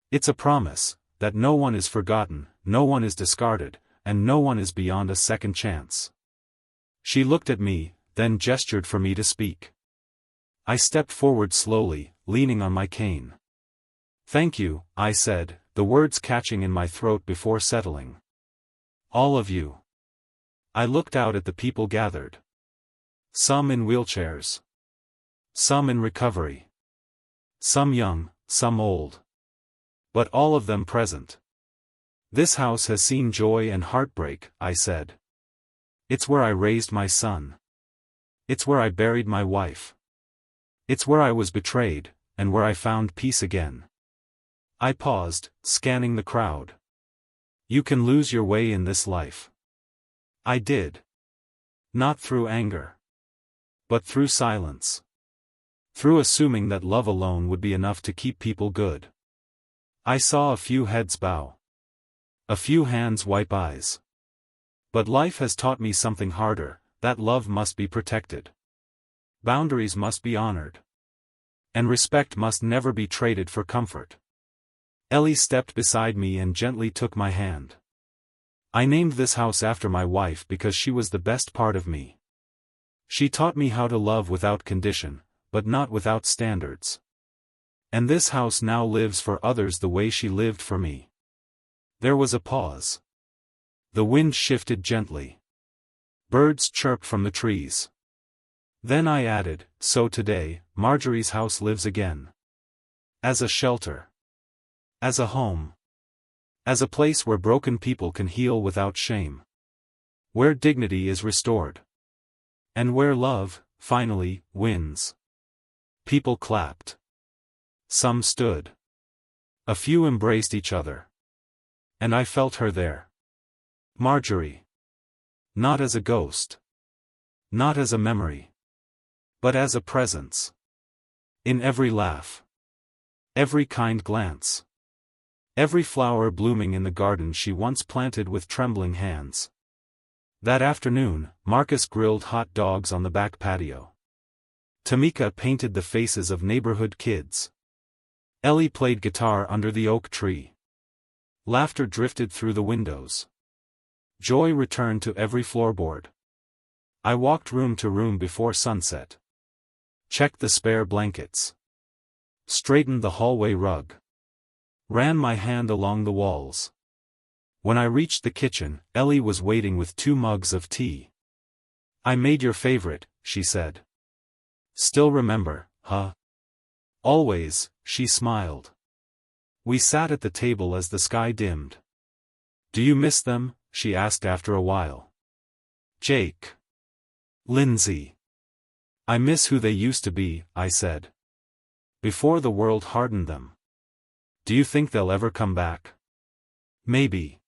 A: It's a promise, that no one is forgotten, no one is discarded, and no one is beyond a second chance. She looked at me, then gestured for me to speak. I stepped forward slowly, leaning on my cane. Thank you, I said, the words catching in my throat before settling. All of you. I looked out at the people gathered. Some in wheelchairs. Some in recovery. Some young, some old. But all of them present. This house has seen joy and heartbreak, I said. It's where I raised my son. It's where I buried my wife. It's where I was betrayed, and where I found peace again. I paused, scanning the crowd. You can lose your way in this life. I did. Not through anger. But through silence. Through assuming that love alone would be enough to keep people good. I saw a few heads bow. A few hands wipe eyes. But life has taught me something harder, that love must be protected. Boundaries must be honored. And respect must never be traded for comfort. Ellie stepped beside me and gently took my hand. I named this house after my wife because she was the best part of me. She taught me how to love without condition, but not without standards. And this house now lives for others the way she lived for me. There was a pause. The wind shifted gently. Birds chirped from the trees. Then I added, so today, Marjorie's house lives again. As a shelter. As a home. As a place where broken people can heal without shame. Where dignity is restored. And where love, finally, wins. People clapped. Some stood. A few embraced each other. And I felt her there. Marjorie. Not as a ghost. Not as a memory. But as a presence. In every laugh. Every kind glance. Every flower blooming in the garden she once planted with trembling hands. That afternoon, Marcus grilled hot dogs on the back patio. Tamika painted the faces of neighborhood kids. Ellie played guitar under the oak tree. Laughter drifted through the windows. Joy returned to every floorboard. I walked room to room before sunset. Checked the spare blankets. Straightened the hallway rug. Ran my hand along the walls. When I reached the kitchen, Ellie was waiting with 2 mugs of tea. I made your favorite, she said. Still remember, huh? Always, she smiled. We sat at the table as the sky dimmed. Do you miss them? She asked after a while. Jake. Lindsay. I miss who they used to be, I said. Before the world hardened them. Do you think they'll ever come back? Maybe.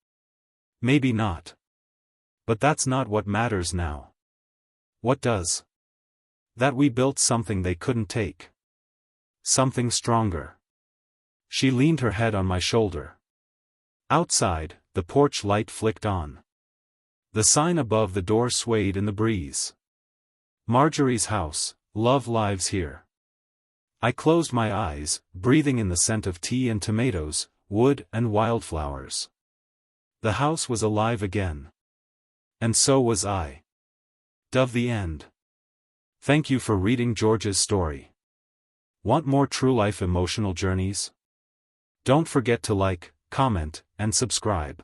A: Maybe not. But that's not what matters now. What does? That we built something they couldn't take. Something stronger. She leaned her head on my shoulder. Outside, the porch light flicked on. The sign above the door swayed in the breeze. Marjorie's house, love lives here. I closed my eyes, breathing in the scent of tea and tomatoes, wood and wildflowers. The house was alive again. And so was I. Dove the end. Thank you for reading George's story. Want more true-life emotional journeys? Don't forget to like, comment, and subscribe.